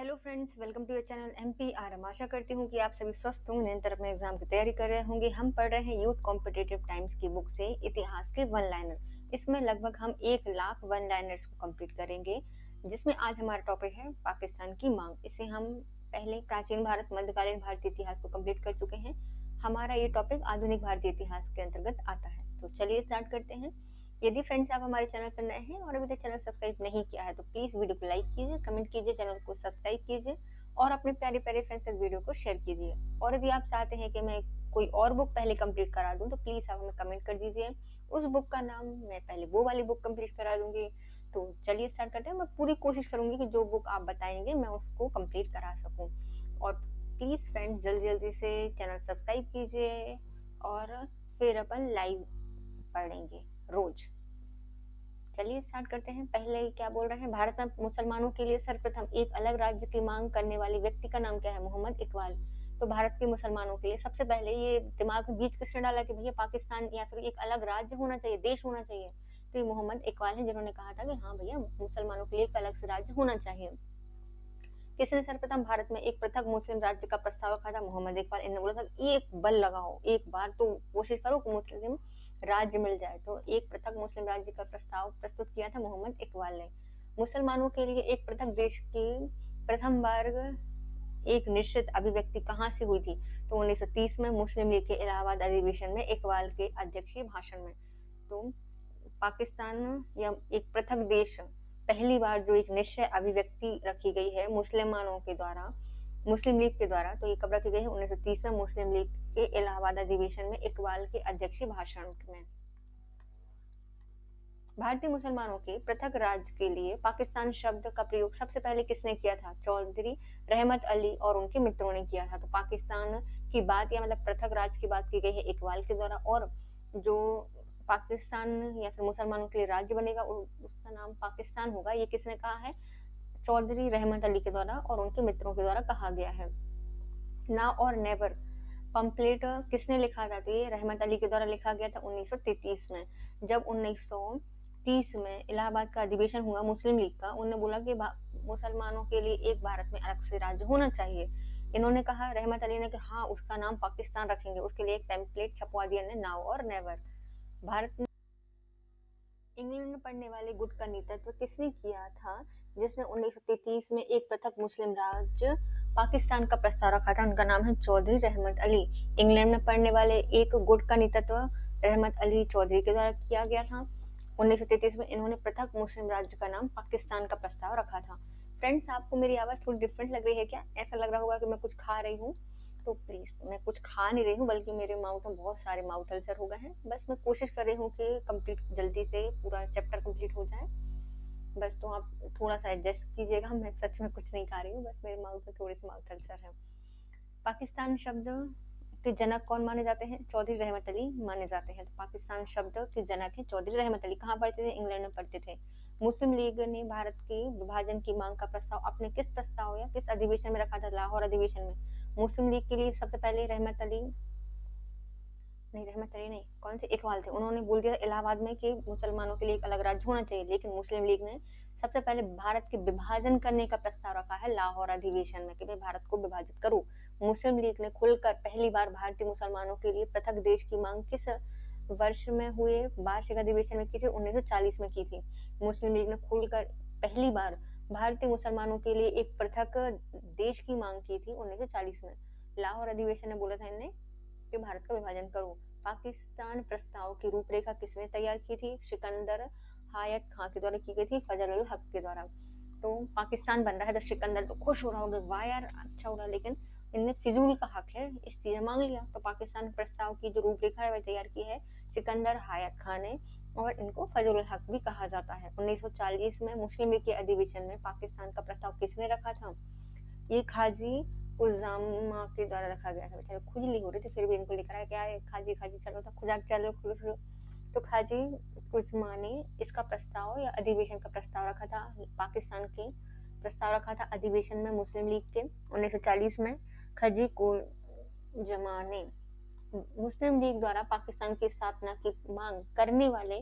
Hello friends, welcome to your channel MPR. आशा करती हूँ कि आप सभी स्वस्थ होंगे, निरंतर अपने एग्जाम की तैयारी कर रहे होंगे। हम पढ़ रहे हैं यूथ कॉम्पिटिटिव टाइम्स की बुक से इतिहास के वन लाइनर। इसमें लगभग हम 1 लाख वन लाइनर्स को कंप्लीट करेंगे, जिसमें आज हमारा टॉपिक है पाकिस्तान की मांग। इसे हम पहले प्राचीन भारत मध्यकालीन भारतीय इतिहास को कंप्लीट कर चुके हैं। हमारा ये टॉपिक आधुनिक भारतीय इतिहास के अंतर्गत आता है। तो चलिए स्टार्ट करते हैं। यदि फ्रेंड्स आप हमारे चैनल पर नए हैं और अभी तक चैनल सब्सक्राइब नहीं किया है तो प्लीज वीडियो को लाइक कीजिए, कमेंट कीजिए, चैनल को सब्सक्राइब कीजिए और अपने प्यारे प्यारे फ्रेंड्स तक वीडियो को शेयर कीजिए। और यदि आप चाहते हैं कि मैं कोई और बुक पहले कंप्लीट करा दूं तो प्लीज आप हमें कमेंट कर दीजिए। उस बुक का नाम मैं पहले वो वाली बुक कंप्लीट करा दूंगी। तो चलिए स्टार्ट करते हैं। मैं पूरी कोशिश करूंगी कि जो बुक आप बताएंगे मैं उसको कंप्लीट करा सकूं। और प्लीज फ्रेंड्स जल्दी जल्दी से चैनल सब्सक्राइब कीजिए और फिर अपन लाइव पढ़ेंगे रोज। चलिए स्टार्ट करते हैं। पहले क्या बोल रहे हैं, भारत में मुसलमानों के लिए सर्वप्रथम एक अलग राज्य की मांग करने वाले व्यक्ति का नाम क्या है? मोहम्मद इकबाल। तो भारत के मुसलमानों के लिए सबसे पहले ये दिमाग में बीच किसने डाला कि भैया पाकिस्तान या फिर एक अलग राज्य होना चाहिए, देश होना चाहिए? तो ये मोहम्मद इकबाल है जिन्होंने कहा था कि हाँ भैया मुसलमानों के लिए एक अलग से राज्य होना चाहिए। किसने सर्वप्रथम भारत में एक पृथक मुस्लिम राज्य का प्रस्ताव रखा था? मोहम्मद इकबाल। इन्होंने बोला था एक बल लगाओ, एक बार तो कोशिश करो कि मुस्लिम राज्य मिल जाए। तो एक पृथक मुस्लिम राज्य का प्रस्ताव प्रस्तुत किया था मोहम्मद इकबाल ने। मुसलमानों के लिए एक पृथक देश की प्रथम बार एक निश्चित अभिव्यक्ति कहाँ से हुई थी? तो 1930 में मुस्लिम लीग के इलाहाबाद अधिवेशन में इकबाल के अध्यक्षीय भाषण में। तो पाकिस्तान या एक पृथक देश पहली बार जो एक निश्चय अभिव्यक्ति रखी गई है मुसलमानों के द्वारा, मुस्लिम लीग के द्वारा, तो ये कब रखी गई है? 1930 में मुस्लिम लीग के इलाहाबाद अधिवेशन में इकबाल के अध्यक्षीय भाषण में। भारतीय मुसलमानों के पृथक राज्य के लिए पाकिस्तान शब्द का प्रयोग सबसे पहले किसने किया था? चौधरी रहमत अली और उनके मित्रों ने किया था। तो पाकिस्तान की बात या मतलब पृथक राज्य की बात की गई है इकबाल के द्वारा, और जो पाकिस्तान या फिर मुसलमानों के लिए राज्य बनेगा उसका नाम पाकिस्तान होगा, ये किसने कहा है? चौधरी रहमत अली के द्वारा और उनके मित्रों के द्वारा कहा गया है। नाउ और नेवर पंपलेट किसने लिखा था? तो ये रहमत अली के द्वारा लिखा गया था 1933 में। जब 1930 में इलाहाबाद का अधिवेशन हुआ मुस्लिम लीग का, उन्होंने बोला कि मुसलमानों के लिए एक भारत में अलग से राज्य होना चाहिए। इन्होंने कहा, रहमत अली ने कि हाँ उसका नाम पाकिस्तान रखेंगे। उसके लिए एक पैम्पलेट छपवा दिया ने, नाउ और नेवर। भारत में इंग्लैंड में पढ़ने वाले गुट का नेतृत्व किसने किया था जिसने 1933 में एक पृथक मुस्लिम राज्य पाकिस्तान का प्रस्ताव रखा था? उनका नाम है चौधरी रहमत अली। इंग्लैंड में पढ़ने वाले एक गुट का नेतृत्व रहमत अली चौधरी के द्वारा किया गया था। 1933 में इन्होंने पृथक मुस्लिम राज्य का नाम पाकिस्तान का प्रस्ताव रखा था। फ्रेंड्स, आपको मेरी आवाज थोड़ी डिफरेंट लग रही है क्या? ऐसा लग रहा होगा कि मैं कुछ खा रही हूँ। तो प्लीज, मैं कुछ खा नहीं रही हूँ बल्कि मेरे माउथ में बहुत सारे माउथ अल्सर हो गए हैं। बस मैं कोशिश कर रही हूँ कि कंप्लीट जल्दी से पूरा चैप्टर कंप्लीट हो जाए। बस तो आप थोड़ा सा एडजस्ट कीजिएगा। मैं सच में कुछ नहीं खा रही हूँ, बस मेरे माउथ में थोड़ी सी माउथ अल्सर है। पाकिस्तान शब्द के जनक कौन माने जाते हैं? चौधरी रहमत अली माने जाते हैं। तो पाकिस्तान शब्द के जनक है चौधरी रहमत अली। कहाँ पढ़ते थे? इंग्लैंड में पढ़ते थे। मुस्लिम लीग ने भारत के विभाजन की मांग का प्रस्ताव अपने किस प्रस्ताव या किस अधिवेशन में रखा था? लाहौर अधिवेशन में। मुस्लिम लीग के लिए सबसे पहले रहमत अली नहीं, कौन से इकबाल थे, उन्होंने बोल दिया इलाहाबाद में कि मुसलमानों के लिए एक अलग राज्य होना चाहिए। लेकिन मुस्लिम लीग ने सबसे पहले भारत के विभाजन करने का प्रस्ताव रखा है लाहौर अधिवेशन में कि भाई भारत को विभाजित करो। मुस्लिम लीग ने खुलकर पहली बार भारतीय मुसलमानों के लिए पृथक देश की मांग किस वर्ष में हुए वार्षिक अधिवेशन में की थी? 1940 में की थी। मुस्लिम लीग ने खुलकर पहली बार भारतीय मुसलमानों के लिए एक पृथक देश की मांग की थी 1940 में। लाहौर अधिवेशन ने बोला था इन्हें कि भारत का विभाजन करो। पाकिस्तान प्रस्ताव की रूपरेखा किसने तैयार की थी? सिकंदर हायत खां के द्वारा की गई थी, फजल उल हक के द्वारा। तो पाकिस्तान बन रहा है तो सिकंदर तो खुश हो रहा होगा, वाह यार अच्छा हो रहा, लेकिन इनने फिजूल का हक है इस चीज मांग लिया। तो पाकिस्तान प्रस्ताव की जो रूपरेखा है वह तैयार की है सिकंदर हायत खान ने, और इनको फजल उल हक भी कहा जाता है। 1940 में मुस्लिम लीग के अधिवेशन में पाकिस्तान का प्रस्ताव किसने रखा था? ये खाजी उजामा के द्वारा रखा गया था। बेचारे खुजली हो रही थी फिर भी इनको लिख रहा है क्या है, खाजी खाजी चलो तो खुजा चलो खुलो खुलो। तो खाजी उजमा ने इसका प्रस्ताव या अधिवेशन का प्रस्ताव रखा था, पाकिस्तान के प्रस्ताव रखा था अधिवेशन में मुस्लिम लीग के 1940 में। खजी को जमा ने मुस्लिम लीग द्वारा पाकिस्तान की स्थापना की मांग करने वाले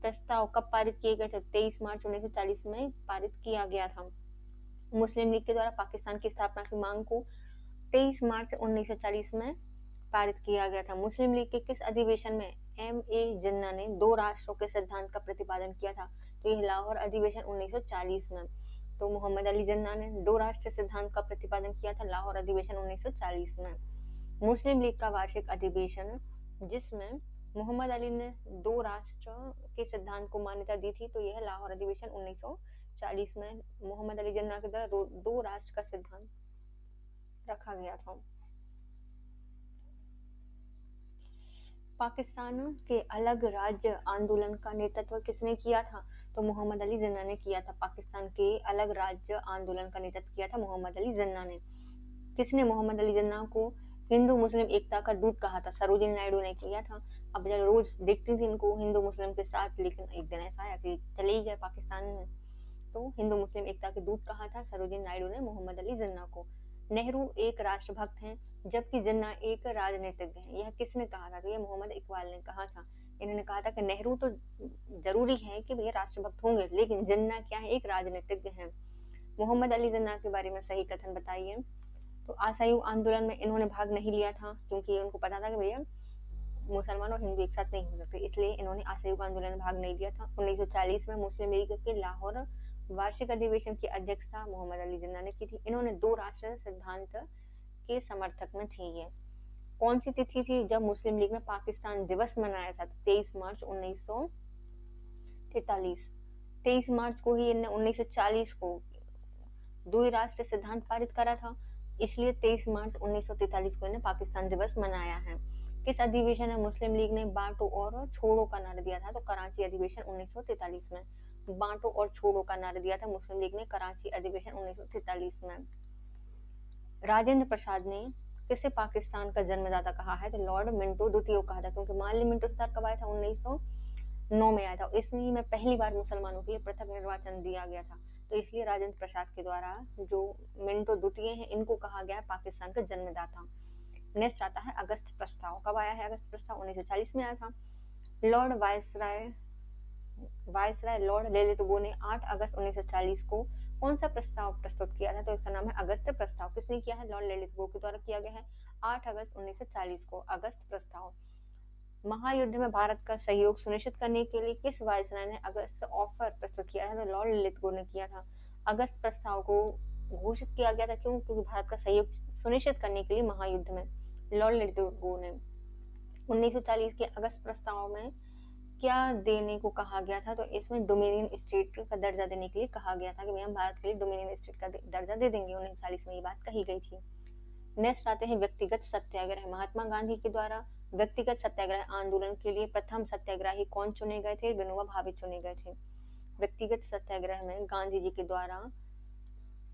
प्रस्ताव कब पारित किए गए थे? 23 मार्च 1940 में पारित किया गया था। मुस्लिम लीग के द्वारा पाकिस्तान की स्थापना की मांग को 23 मार्च 1940 में पारित किया गया था। मुस्लिम लीग के किस अधिवेशन में एम.ए. जिन्ना ने दो राष्ट्रों के सिद्धांत का प्रतिपादन किया था? तो यह लाहौर अधिवेशन 1940 में। तो मोहम्मद अली जिन्ना ने दो राष्ट्र सिद्धांत का प्रतिपादन किया था लाहौर अधिवेशन 1940 में। मुस्लिम लीग का वार्षिक अधिवेशन जिसमें मोहम्मद अली ने दो राष्ट्र के सिद्धांत को मान्यता दी थी, तो यह लाहौर अधिवेशन 1940 में मोहम्मद अली जिन्ना के द्वारा दो राष्ट्र का सिद्धांत रखा गया था। पाकिस्तान के अलग राज्य आंदोलन का नेतृत्व किसने किया था? तो मोहम्मद अली जिन्ना ने किया था। पाकिस्तान के अलग राज्य आंदोलन का नेतृत्व किया था मोहम्मद अली जिन्ना ने। किसने मोहम्मद अली जिन्ना को हिंदू मुस्लिम एकता का दूत कहा था? सरोजिनी नायडू ने किया था। अब जब रोज देखती थी इनको हिंदू मुस्लिम के साथ, लेकिन एक दिन ऐसा आया कि चले ही गए पाकिस्तान में। तो हिंदू मुस्लिम एकता के दूत कहा था सरोजिनी नायडू ने मोहम्मद अली जिन्ना को। नेहरू एक राष्ट्रभक्त हैं जबकि जिन्ना एक राजनीतिज्ञ हैं, यह किसने कहा था? तो यह मोहम्मद इकबाल ने कहा था। इन्होंने कहा था कि नेहरू तो जरूरी है कि भैया राष्ट्रभक्त होंगे, लेकिन जिन्ना क्या है, एक राजनीतिज्ञ हैं। मोहम्मद अली जिन्ना के बारे में सही कथन बताइए। तो असहयोग आंदोलन में इन्होंने भाग नहीं लिया था, क्योंकि उनको पता था कि भैया मुसलमान और हिंदू एक साथ नहीं हो सकते, इसलिए इन्होंने असहयोग आंदोलन में भाग नहीं लिया था। 1940 में मुस्लिम लीग के लाहौर वार्षिक अधिवेशन की अध्यक्षता मोहम्मद अली जिन्ना ने की थी। इन्होंने दो राष्ट्र सिद्धांत के समर्थक में थे। ये कौन सी तिथि थी जब मुस्लिम लीग ने पाकिस्तान दिवस मनाया था? 23 मार्च 1943। 23 मार्च को ही इन्हें 1940 को द्वि राष्ट्र सिद्धांत पारित करा था, इसलिए 23 मार्च 1943 को इन्हें पाकिस्तान दिवस मनाया है। किस अधिवेशन में मुस्लिम लीग ने बांटो और छोड़ो का नारा दिया था? तो कराची अधिवेशन 1943 में बांटो और छोड़ो का नारा दिया था मुस्लिम लीग ने कराची अधिवेशन 1943 में। राजेंद्र प्रसाद ने किसे पाकिस्तान का जन्मदाता कहा है? तो लॉर्ड मिंटो द्वितीय कहा था, क्योंकि मानली मिंटो सुधार कब आया था? 1909 में आया था। इसमें ही में पहली बार मुसलमानों के लिए पृथक निर्वाचन दिया गया था, तो इसलिए राजेंद्र प्रसाद के द्वारा जो मिंटो द्वितीय हैं इनको कहा गया है पाकिस्तान का जन्मदाता। नेक्स्ट आता है अगस्त प्रस्ताव। कब आया है अगस्त प्रस्ताव? 1940 में आया था। लॉर्ड वायसराय लॉर्ड ललितगो ने 8 अगस्त 1940 को कौन सा प्रस्ताव प्रस्तुत किया था? तो इसका नाम है अगस्त प्रस्ताव। किसने किया है? लॉर्ड ललितगो के द्वारा किया गया है 8 अगस्त 1940 को अगस्त प्रस्ताव। महायुद्ध में भारत का सहयोग सुनिश्चित करने के लिए किस वायसराय ने अगस्त ऑफर प्रस्तुत किया था? तो लॉर्ड ललितगो ने किया था। अगस्त प्रस्ताव को घोषित किया गया था क्यों? क्योंकि भारत का सहयोग सुनिश्चित करने के लिए महायुद्ध में लॉर्ड ललितगो ने 1940 के अगस्त प्रस्ताव में क्या देने को कहा गया था? तो इसमें डोमिनियन स्टेट का दर्जा देने के लिए कहा गया था कि भाई हम भारत के लिए डोमिनियन स्टेट का दर्जा दे देंगे। 1940 में ये बात कही गई थी। नेक्स्ट आते हैं व्यक्तिगत सत्याग्रह। महात्मा गांधी के द्वारा व्यक्तिगत सत्याग्रह आंदोलन के लिए प्रथम सत्याग्रही कौन चुने गए थे? विनोबा भावे चुने गए थे। व्यक्तिगत सत्याग्रह में गांधी जी के द्वारा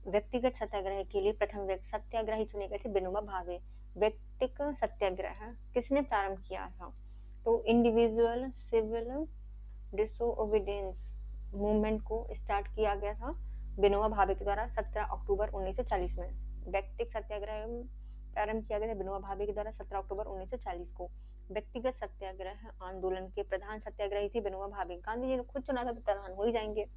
व्यक्तिगत सत्याग्रह के लिए प्रथम सत्याग्रही चुने गए थे विनोबा भावे। व्यक्तिगत सत्याग्रह किसने प्रारंभ किया था? तो इंडिविजुअल सिविल डिसोबीडियंस मूवमेंट को स्टार्ट किया गया था विनोबा भावे के द्वारा 17 अक्टूबर 1940 में। व्यक्तिगत सत्याग्रह प्रारंभ किया गया था विनोबा भावे के द्वारा 17 अक्टूबर 1940 को। व्यक्तिगत सत्याग्रह आंदोलन के प्रधान सत्याग्रही थे विनोबा भावे। गांधी जी ने खुद चुना था तो प्रधान हो ही जाएंगे।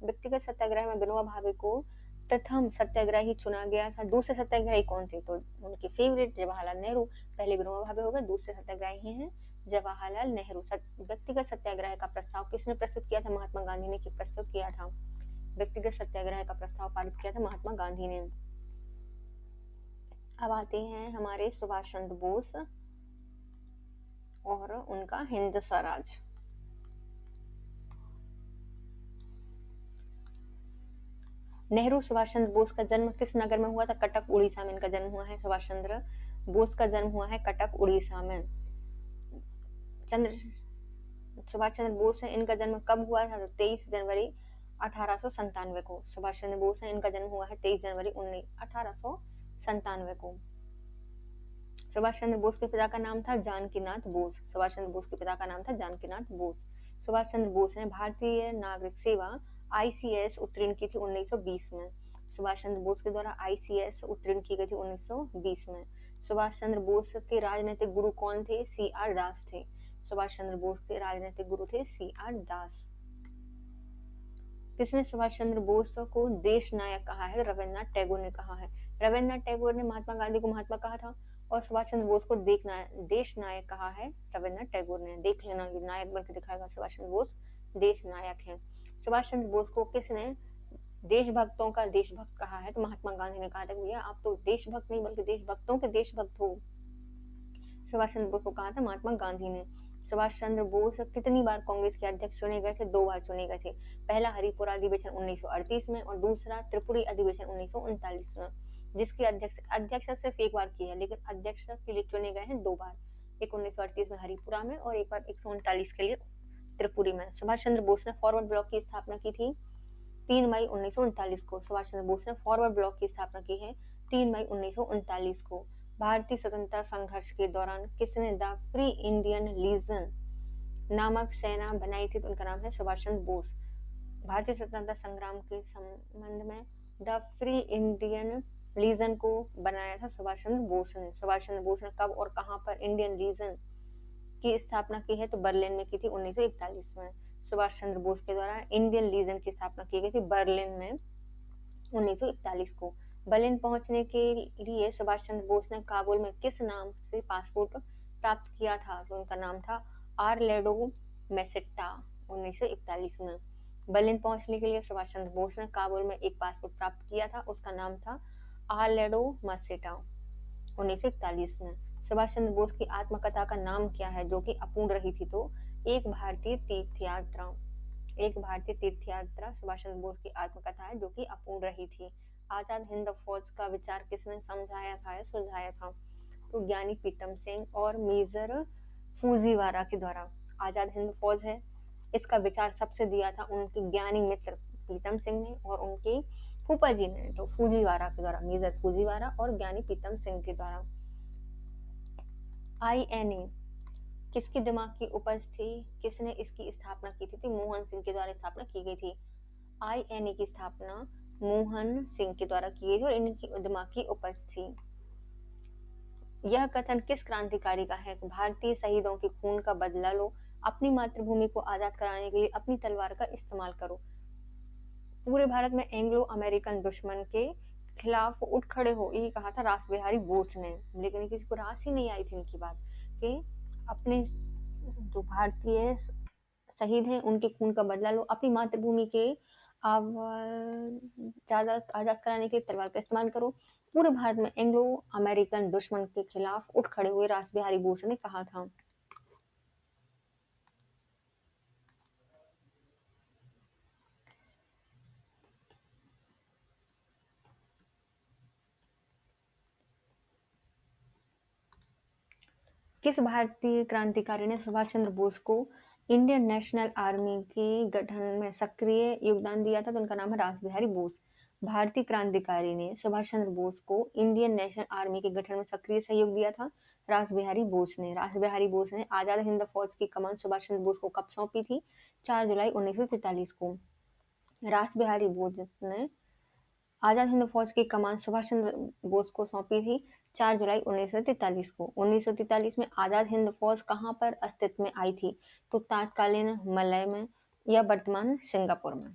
व्यक्तिगत सत्याग्रह में विनोबा भावे को प्रथम सत्याग्रही चुना गया था। दूसरे सत्याग्रही कौन थे? तो उनके फेवरेट जवाहरलाल नेहरू। पहले विनोबा भावे हो गए, दूसरे सत्याग्रही हैं जवाहरलाल नेहरू। व्यक्तिगत सत्याग्रह का प्रस्ताव किसने प्रस्तुत किया था? महात्मा गांधी ने प्रस्तुत किया था। व्यक्तिगत सत्याग्रह का प्रस्ताव पारित किया था महात्मा गांधी ने। अब आते हैं हमारे सुभाष चंद्र बोस और उनका हिंद स्वराज। नेहरू सुभाष चंद्र बोस का जन्म किस नगर में हुआ था? कटक उड़ीसा में इनका जन्म हुआ है। सुभाष चंद्र बोस का जन्म हुआ है कटक उड़ीसा में। सुभाष चंद्र बोस है, इनका जन्म कब हुआ था? तो 23 जनवरी 1897 को। सुभाष चंद्र बोस है, इनका जन्म हुआ है 23 जनवरी 1897 को। सुभाष चंद्र बोस के पिता का नाम था जानकीनाथ बोस। सुभाष चंद्र बोस के पिता का नाम था जानकीनाथ बोस। सुभाष चंद्र बोस ने भारतीय नागरिक सेवा ICS उत्तीर्ण की थी 1920 में। सुभाष चंद्र बोस के द्वारा ICS उत्तीर्ण की गई थी 1920 में। सुभाष चंद्र बोस के राजनीतिक गुरु कौन थे? CR दास थे। सुभाष चंद्र बोस के राजनीतिक गुरु थे CR दास। किसने सुभाष चंद्र बोस को देश नायक कहा है? रविन्द्रनाथ टैगोर ने कहा है। रविन्द्रनाथ टैगोर ने महात्मा गांधी को महात्मा कहा था और सुभाष चंद्र बोस को देश नायक कहा है रविन्द्रनाथ टैगोर ने। देख लेना, ये नायक बन के दिखाएगा सुभाष चंद्र बोस, देश नायक है। सुभाष चंद्र बोस को किसने देशभक्तों का देशभक्त कहा है? तो महात्मा गांधी ने कहा था भैया आप तो देशभक्त नहीं बल्कि देशभक्तों के देशभक्त हो। सुभाष चंद्र बोस को कहा था महात्मा गांधी ने। सुभाष चंद्र बोस कितनी बार कांग्रेस के अध्यक्ष चुने गए थे? 2 बार चुने गए थे। पहला हरिपुरा अधिवेशन 1938 में और दूसरा त्रिपुरी अधिवेशन 1939 में, जिसकी अध्यक्ष सिर्फ एक बार की है, लेकिन अध्यक्ष के लिए चुने गए हैं 2 बार, एक 1938 में हरिपुरा में और एक बार 1939 के लिए त्रिपुरी में। सुभाष चंद्र बोस ने फॉरवर्ड ब्लॉक की स्थापना की थी 3 मई 1939 को। सुभाष चंद्र बोस ने फॉरवर्ड ब्लॉक की स्थापना की है 3 मई 1939 को। भारतीय स्वतंत्रता संघर्ष के दौरान किसने द फ्री इंडियन लीजन नामक सेना बनाई थी? तो उनका नाम है सुभाष चंद्र बोस। भारतीय स्वतंत्रता संग्राम के संबंध में द फ्री इंडियन लीजन को बनाया था सुभाष चंद्र बोस ने। सुभाष चंद्र बोस ने कब और कहां पर इंडियन लीजन की स्थापना की है? तो बर्लिन में की थी 1941 में। सुभाष चंद्र बोस के द्वारा इंडियन लीजन की स्थापना की गई थी बर्लिन में 1941 को। बर्लिन पहुंचने के लिए सुभाष चंद्र बोस ने काबुल में किस नाम से पासपोर्ट प्राप्त किया था? तो उनका नाम था आर्लेडो मेसेट्टा 1941 में। बर्लिन पहुंचने के लिए सुभाष चंद्र बोस ने काबुल में एक पासपोर्ट प्राप्त किया था, उसका नाम था आर्लेडो मेसेट्टा 1941 में। सुभाष चंद्र बोस की आत्मकथा का नाम क्या है जो कि अपूर्ण रही थी? तो एक भारतीय तीर्थ यात्रा। एक भारतीय तीर्थ यात्रा सुभाष चंद्र बोस की आत्मकथा है जो कि अपूर्ण रही थी। आजाद हिंद फौज का विचार किसने समझाया था या सुलझाया था? तो ज्ञानी प्रीतम सिंह और मेजर फूजीवारा के द्वारा। आजाद हिंद फौज है, इसका विचार सबसे दिया था उनके ज्ञानी मित्र प्रीतम सिंह ने और उनके फूफा जी ने, तो फूजीवारा के द्वारा, मेजर फूजीवारा और ज्ञानी प्रीतम सिंह के द्वारा। INA किसके दिमाग की उपज थी? किसने इसकी स्थापना की थी? मोहन सिंह के द्वारा स्थापना की गई थी। INA की स्थापना मोहन सिंह के द्वारा की गई थी और इनकी दिमाग की उपज थी। यह कथन किस क्रांतिकारी का है? भारतीय शहीदों के खून का बदला लो, अपनी मातृभूमि को आजाद कराने के लिए अपनी तलवार का इस्तेमाल करो, पूरे भारत में एंग्लो अमेरिकन दुश्मन के खिलाफ उठ खड़े हो, ये कहा था रास बिहारी बोस ने। लेकिन किसी को रास ही नहीं आई थी इनकी बात कि अपने जो भारतीय शहीद हैं उनके खून का बदला लो, अपनी मातृभूमि के आजाद कराने के लिए तलवार का इस्तेमाल करो, पूरे भारत में एंग्लो अमेरिकन दुश्मन के खिलाफ उठ खड़े हुए रास बिहारी बोस ने कहा था। किस भारतीय क्रांतिकारी ने सुभाष चंद्र बोस को इंडियन नेशनल आर्मी के गठन में सक्रिय योगदान दिया था? तो उनका नाम है रास बिहारी बोस। भारतीय क्रांतिकारी ने सुभाष चंद्र बोस को इंडियन नेशनल आर्मी के गठन में सक्रिय सहयोग दिया था, रास बिहारी बोस ने। रास बिहारी बोस ने आजाद हिंद फौज की कमान सुभाष चंद्र बोस को कब सौंपी थी? 4 जुलाई 1943 को। रास बिहारी बोस ने आजाद हिंद फौज की कमान सुभाष चंद्र बोस को सौंपी थी 4 जुलाई 1943 को। 1943 में आजाद हिंद फौज कहां पर अस्तित्व में आई थी? तो तत्कालीन मलय में या वर्तमान सिंगापुर में।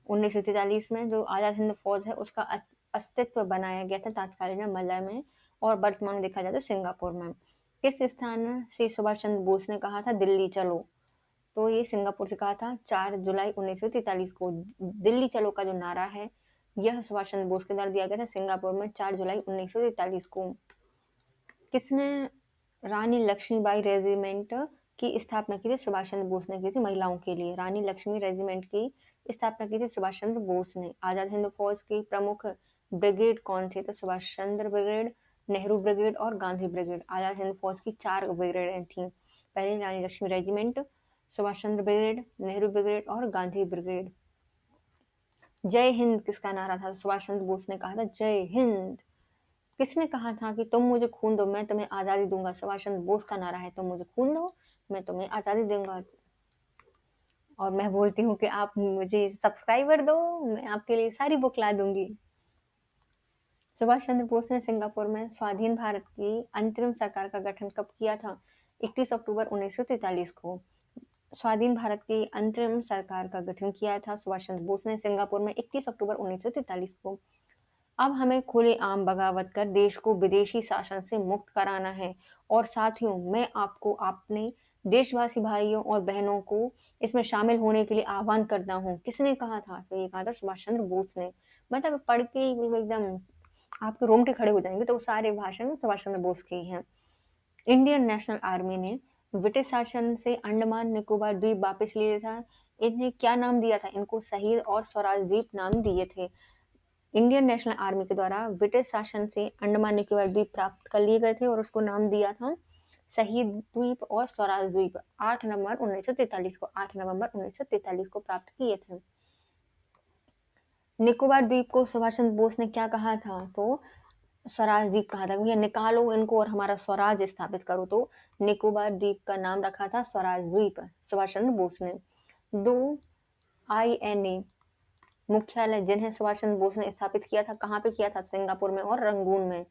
1943 में जो आजाद हिंद फौज है उसका अस्तित्व बनाया गया था तत्कालीन मलय में और वर्तमान में देखा जाए तो सिंगापुर में। किस स्थान से सुभाष चंद्र बोस ने कहा था दिल्ली चलो? तो ये सिंगापुर से कहा था 4 जुलाई 1943 को। दिल्ली चलो का जो नारा है यह सुभाष चंद्र बोस के द्वारा दिया गया था सिंगापुर में 4 जुलाई 1943 को। किसने रानी लक्ष्मीबाई रेजिमेंट की स्थापना की थी? सुभाष चंद्र बोस ने की थी, महिलाओं के लिए। रानी लक्ष्मी रेजिमेंट की स्थापना की थी सुभाष चंद्र बोस ने। आजाद हिंद फौज के प्रमुख ब्रिगेड कौन थे? तो सुभाष चंद्र ब्रिगेड, नेहरू ब्रिगेड और गांधी ब्रिगेड। आजाद हिंद फौज की 4 ब्रिगेड थी। पहले रानी Lakshmi regiment, Subhash Chandra brigade, Nehru brigade और गांधी ब्रिगेड। जय हिंद किसका नारा था? सुभाष चंद्र बोस ने कहा था जय हिंद। किसने कहा था कि तुम मुझे खून दो मैं तुम्हें आजादी दूंगा? सुभाष चंद्र बोस का नारा है तुम मुझे खून दो मैं तुम्हें आजादी दूंगा। और मैं बोलती हूँ कि आप मुझे सब्सक्राइबर दो, मैं आपके लिए सारी बुक ला दूंगी। सुभाष चंद्र बोस ने सिंगापुर में स्वाधीन भारत की अंतरिम सरकार का गठन कब किया था? 31 अक्टूबर 1943 को। स्वाधीन भारत की अंतरिम सरकार का गठन किया था सुभाष चंद्र बोस ने सिंगापुर में 21 अक्टूबर 1943 को। अब हमें खुलेआम बगावत कर देश को विदेशी शासन से मुक्त कराना है। और साथियों, मैं आपको अपने देशवासी भाइयों और बहनों को इसमें शामिल होने के लिए आह्वान करता हूँ। किसने कहा था? तो ये कहा था सुभाष चंद्र बोस ने। मतलब पढ़ के ही बिल्कुल एकदम आपके रोंगटे खड़े हो जाएंगे। तो वो सारे भाषण सुभाष चंद्र बोस के ही हैं। इंडियन नेशनल आर्मी ने ब्रिटिश शासन से अंडमान निकोबार द्वीप वापस लिए था। इन्हें क्या नाम दिया था? इनको शहीद और स्वराज द्वीप नाम दिए थे। इंडियन नेशनल आर्मी के द्वारा ब्रिटिश शासन से अंडमान निकोबार द्वीप प्राप्त कर लिए गए थे और उसको नाम दिया था शहीद द्वीप और स्वराज द्वीप। 8 नवंबर 1943 को प्राप्त किए थे। निकोबार द्वीप को सुभाष चंद्र बोस ने क्या कहा था? तो स्वराज द्वीप कहा था। भैया निकालो इनको और हमारा स्वराज स्थापित करो। तो निकोबार द्वीप का नाम रखा था स्वराज द्वीप सुभाष चंद्र बोस ने। 2 आईएनए मुख्यालय जिन्हें सुभाष चंद्र बोस ने स्थापित किया था, कहाँ पे किया था? सिंगापुर में और रंगून में।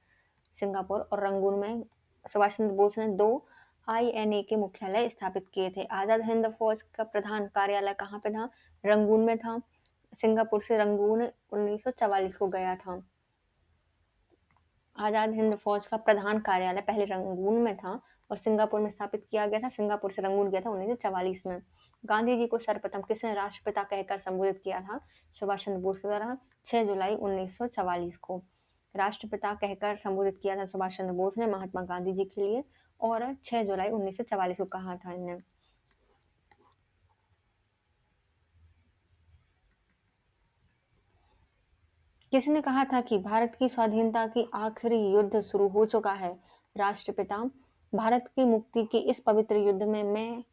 सिंगापुर और रंगून में सुभाष चंद्र बोस ने 2 आईएनए के मुख्यालय स्थापित किए थे। आजाद हिंद फौज का प्रधान कार्यालय कहाँ पे था? रंगून में था। सिंगापुर से रंगून 1944 को गया था। आजाद हिंद फौज का प्रधान कार्यालय पहले रंगून में था और सिंगापुर में स्थापित किया गया था। सिंगापुर से रंगून गया था 1944 में। गांधी जी को सर्वप्रथम किसने राष्ट्रपिता कहकर संबोधित किया था? सुभाष चंद्र बोस के द्वारा 6 जुलाई 1944 को राष्ट्रपिता कहकर संबोधित किया था सुभाष चंद्र बोस ने महात्मा गांधी जी के लिए। और 6 जुलाई 1944 को कहा था इन्हें। किसने कहा था कि भारत की स्वाधीनता की आखिरी युद्ध शुरू हो चुका है? राष्ट्रपिता। भारत की मुक्ति के इस पवित्र युद्ध में मैं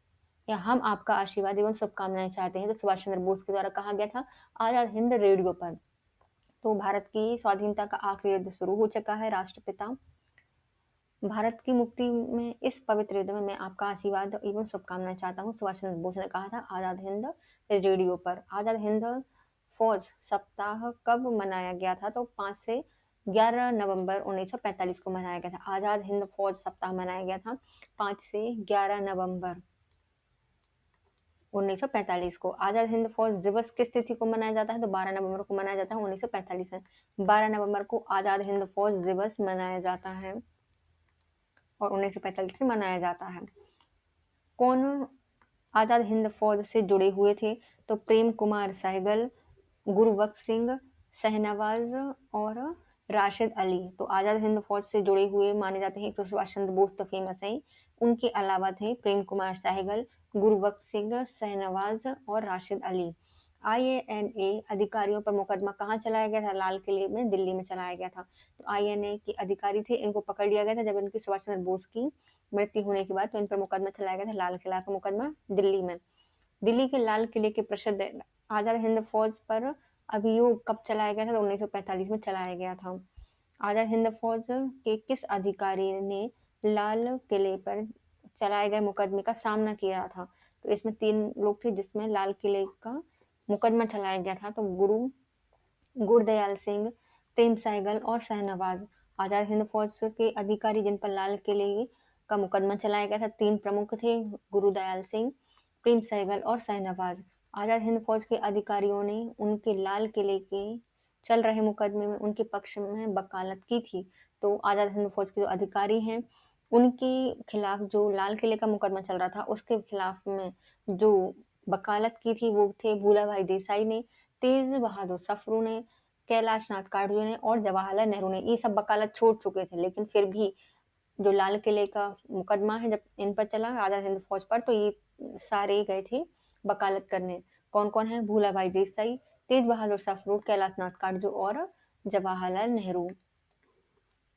या हम आपका आशीर्वाद एवं शुभकामनाएं चाहते हैं। तो सुभाष चंद्र बोस के द्वारा कहा गया था आजाद हिंद रेडियो पर। तो भारत की स्वाधीनता का आखिरी युद्ध शुरू हो चुका है। राष्ट्रपिता। भारत की मुक्ति में इस पवित्र युद्ध में मैं आपका आशीर्वाद एवं शुभकामनाएं चाहता हूँ, सुभाष चंद्र बोस ने कहा था आजाद हिंद रेडियो पर। आजाद हिंद फौज सप्ताह कब मनाया गया था? तो 5 से 11 नवंबर 1945 को मनाया गया था। आजाद हिंद फौज सप्ताह मनाया गया था 5 से 11 नवंबर 1945 को। आजाद हिंद फौज दिवस किस तिथि को मनाया जाता है? तो 12 नवंबर को मनाया जाता है 1945 में। 12 नवंबर को आजाद हिंद फौज दिवस मनाया जाता है और 1945 से मनाया जाता है। कौन आजाद हिंद फौज से जुड़े हुए थे? तो प्रेम कुमार सहगल, गुरबख्श सिंह, शहनवाज और राशिद अली। तो आजाद हिंद फौज से जुड़े हुए माने जाते हैं। एक तो सुभाष चंद्र बोस तो फेमस है, उनके अलावा थे प्रेम कुमार सहगल, गुरबख्श सिंह, शहनवाज और राशिद अली। आईएनए अधिकारियों पर मुकदमा कहाँ चलाया गया था? लाल किले में, दिल्ली में चलाया गया था। तो आईएनए के अधिकारी थे, इनको पकड़ लिया गया था जब इनकी सुभाष चंद्र बोस की मृत्यु होने के बाद। तो इन पर मुकदमा चलाया गया था, लाल किला का मुकदमा दिल्ली में। दिल्ली के लाल किले के प्रसिद्ध आजाद हिंद फौज पर अभियोग कब चलाया गया था? तो 1945 में चलाया गया था। आजाद हिंद फौज के किस अधिकारी ने लाल किले पर चलाए गए मुकदमे का सामना किया था? तो इसमें 3 लोग थे जिसमें लाल किले का मुकदमा चलाया गया था। तो गुरदयाल सिंह, प्रेम सहगल और शहनवाज। आजाद हिंद फौज के अधिकारी जिन पर लाल किले का मुकदमा चलाया गया था, 3 प्रमुख थे, गुरुदयाल सिंह, प्रेम सहगल और शहनवाज। आजाद हिंद फौज के अधिकारियों ने उनके लाल किले के चल रहे मुकदमे में उनके पक्ष में वकालत की थी। तो आजाद हिंद फौज के जो अधिकारी हैं उनके खिलाफ जो लाल किले का मुकदमा चल रहा था उसके खिलाफ में जो वकालत की थी वो थे भूला भाई देसाई ने, तेज बहादुर सप्रू ने, कैलाश नाथ काटजू ने और जवाहरलाल नेहरू ने। ये सब वकालत छोड़ चुके थे लेकिन फिर भी जो लाल किले का मुकदमा है जब इन पर चला आजाद हिंद फौज पर, तो ये सारे गए थे वकालत करने। कौन कौन है? भूला भाई देसाई, तेज बहादुर सप्रू, कैलाश नाथ काटजू और जवाहरलाल नेहरू।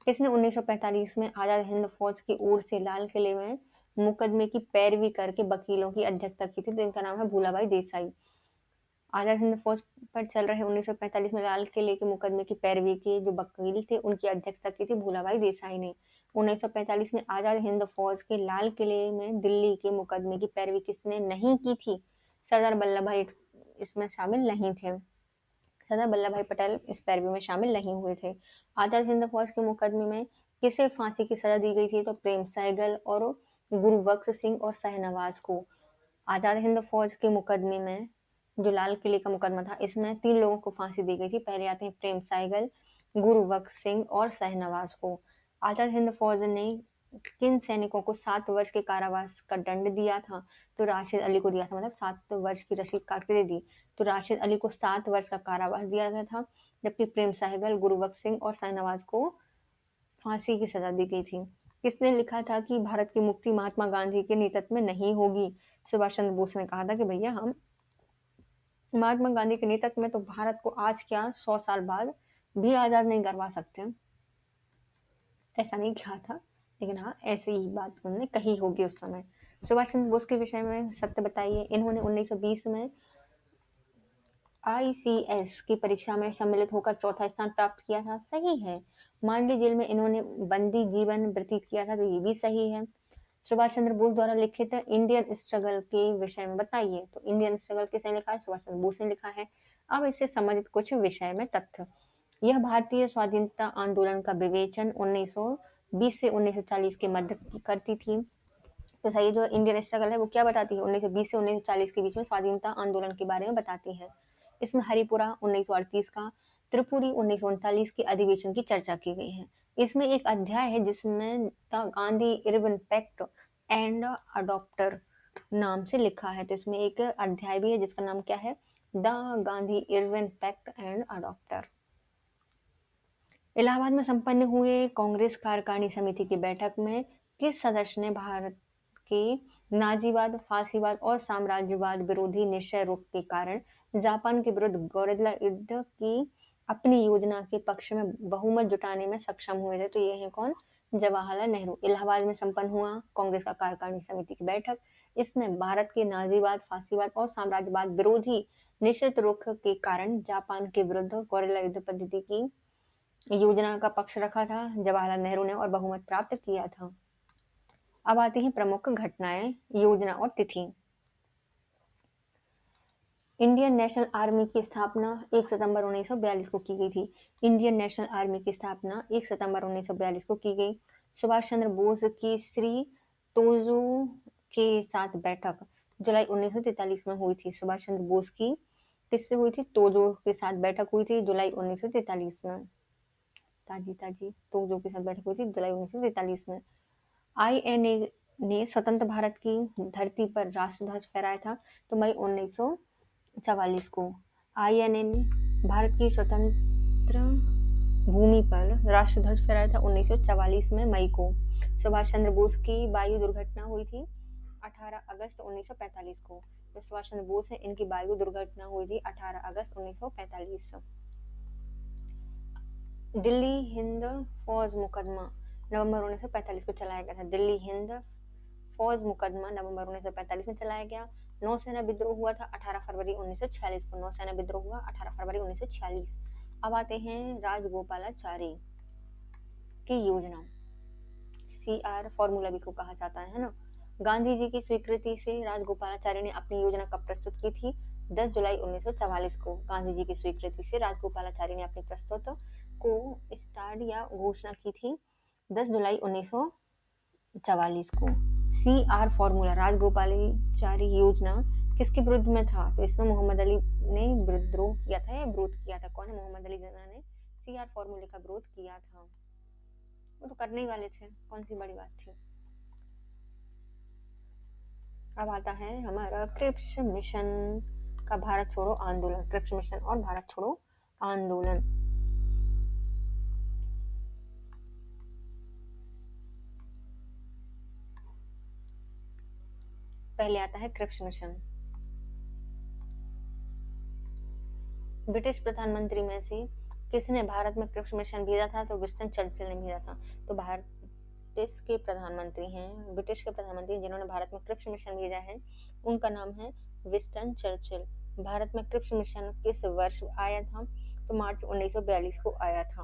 इसने 1945 में आजाद हिंद फौज की ओर से लाल किले में मुकदमे की पैरवी करके वकीलों की अध्यक्षता की थी। तो इनका नाम है भूलाभाई देसाई। आजाद हिंद फौज पर चल रहे 1945 में लाल किले के मुकदमे की पैरवी के जो वकील थे उनकी अध्यक्षता की थी भूलाभाई देसाई ने। 1945 में आजाद हिंद फौज के लाल किले में दिल्ली के मुकदमे की पैरवी किसने नहीं की थी? सरदार वल्लभ भाई इसमें शामिल नहीं थे। सरदार वल्लभ भाई पटेल इस पैरवी में शामिल नहीं हुए थे। आजाद हिंद फौज के मुकदमे में किसे फांसी की सजा दी गई थी? तो प्रेम सहगल और गुरबख्श सिंह और शहनवाज को। आज़ाद हिंद फौज के मुकदमे में, जो लाल किले का मुकदमा था, इसमें 3 लोगों को फांसी दी गई थी। पहले आते हैं प्रेम साइगल, गुरुबख्श सिंह और शहनवाज को। आज़ाद हिंद फौज ने किन सैनिकों को 7 वर्ष के कारावास का दंड दिया था? तो राशिद अली को दिया था, मतलब 7 वर्ष की रसीद काट के दे दी। तो राशिद अली को 7 वर्ष का कारावास दिया गया था, जबकि प्रेम साहिगल, गुरुबख्श सिंह और शहनवाज को फांसी की सजा दी गई थी। किसने लिखा था कि भारत की मुक्ति महात्मा गांधी के नेतृत्व में नहीं होगी? सुभाष चंद्र बोस ने कहा था कि भैया हम महात्मा गांधी के नेतृत्व में तो भारत को आज क्या 100 साल बाद भी आज़ाद नहीं करवा सकते। ऐसा नहीं कहा था, लेकिन हाँ ऐसी ही बात उन्होंने कही होगी उस समय। सुभाष चंद्र बोस के विषय में सत्य बताइए। इन्होंने 1920 में आईसीएस की परीक्षा में सम्मिलित होकर चौथा स्थान प्राप्त किया था, सही है। मांडली जेल में इन्होंने बंदी जीवन व्यतीत किया था, तो ये भी सही है। सुभाष चंद्र बोस द्वारा लिखित इंडियन स्ट्रगल के विषय में बताइए। तो इंडियन स्ट्रगल किसने लिखा है? सुभाष चंद्र बोस ने लिखा है। अब इससे संबंधित कुछ विषय में तथ्य। यह भारतीय स्वाधीनता आंदोलन का विवेचन 1920 से 1940 के मध्य करती थी। तो सही जो इंडियन स्ट्रगल है वो क्या बताती है? 1920 से 1940 के बीच में स्वाधीनता आंदोलन के बारे में बताती है। इसमें हरिपुरा 1938 का, त्रिपुरी 1939 के अधिवेशन की चर्चा की गई है। इसमें एक अध्याय है जिसमें the Gandhi Irwin pact and adopter नाम से लिखा है। तो इसमें एक अध्याय भी है जिसका नाम क्या है? The Gandhi Irwin pact and adopter. Allahabad में संपन्न हुए कांग्रेस कार्यकारिणी समिति की बैठक में किस सदस्य ने भारत के नाजीवाद, फासीवाद और साम्राज्यवाद विरोधी निश्चय रूप के कारण जापान के विरुद्ध गोरिल्ला युद्ध की अपनी योजना के पक्ष में बहुमत जुटाने में सक्षम हुए थे? तो ये है कौन? जवाहरलाल नेहरू। इलाहाबाद में संपन्न हुआ कांग्रेस का कार्यकारिणी समिति की बैठक। इसमें भारत के नाजीवाद, फासीवाद और साम्राज्यवाद विरोधी निश्चित रुख के कारण जापान के विरुद्ध गोरिल्ला युद्ध पद्धति की योजना का पक्ष रखा था जवाहरलाल नेहरू ने और बहुमत प्राप्त किया था। अब आती हैं प्रमुख घटनाएं, योजना और तिथि। इंडियन नेशनल आर्मी की स्थापना 1 सितंबर 1942 को की गई थी। इंडियन नेशनल आर्मी की स्थापना 1 सितंबर 1942 को की गई। सुभाष चंद्र बोस की श्री तोजो के साथ बैठक जुलाई 1943 में हुई थी। सुभाष चंद्र बोस की किससे हुई थी? तोजो के साथ बैठक हुई थी जुलाई 1943 में। ताजी तोजो के साथ बैठक हुई थी जुलाई 1943 में। आईएनए ने स्वतंत्र भारत की धरती पर राष्ट्रध्वज फहराया था, तो मई 1944 को। आईएनए ने भारत की स्वतंत्र भूमि पर राष्ट्रध्वज फहराया था 1944 में मई को। सुभाष चंद्र बोस की वायु दुर्घटना हुई थी 18 अगस्त 1945 को। तो सुभाष चंद्र बोस है, इनकी वायु दुर्घटना हुई थी 18 अगस्त 1945। दिल्ली हिंद फौज मुकदमा नवंबर 1945 को चलाया गया था। दिल्ली हिंद फौज मुकदमा नवंबर 1945 में चलाया गया। नौसेना विद्रोह हुआ था 18 फरवरी 1946 को। नौसेना विद्रोह हुआ 18 फरवरी 1946। अब आते हैं राजगोपालाचारी की योजना। CR फॉर्मूला भी इसको कहा जाता है ना। गांधी जी की स्वीकृति से राजगोपालाचारी ने अपनी योजना कब प्रस्तुत की थी? 10 जुलाई 1944 को। गांधी जी की स्वीकृति से राजगोपालाचारी ने अपनी प्रस्तुत को स्टार्ट या घोषणा की थी 10 जुलाई 1944 को। CR फॉर्मूला राजगोपालाचारी योजना किसके विरुद्ध में था? तो इसमें मोहम्मद अली ने विद्रोह किया था या विरोध किया था? कौन है? मोहम्मद अली जिन्ना ने CR फॉर्मूले का विरोध किया था। वो तो करने ही वाले थे, कौन सी बड़ी बात थी। अब आता है हमारा क्रिप्स मिशन का भारत छोड़ो आंदोलन। क्रिप्स मिशन और भारत छोड़ो आंदोलन। पहले आता है क्रिप्स मिशन। ब्रिटिश प्रधानमंत्री में से किसने भारत में क्रिप्स मिशन भेजा था? तो विंस्टन चर्चिल ने भेजा था। तो ब्रिटिश के प्रधानमंत्री हैं, ब्रिटिश के प्रधानमंत्री जिन्होंने भारत में क्रिप्स मिशन भेजा है, उनका नाम है विंस्टन चर्चिल। भारत में क्रिप्स मिशन किस वर्ष आया था? तो मार्च 1942 को आया था।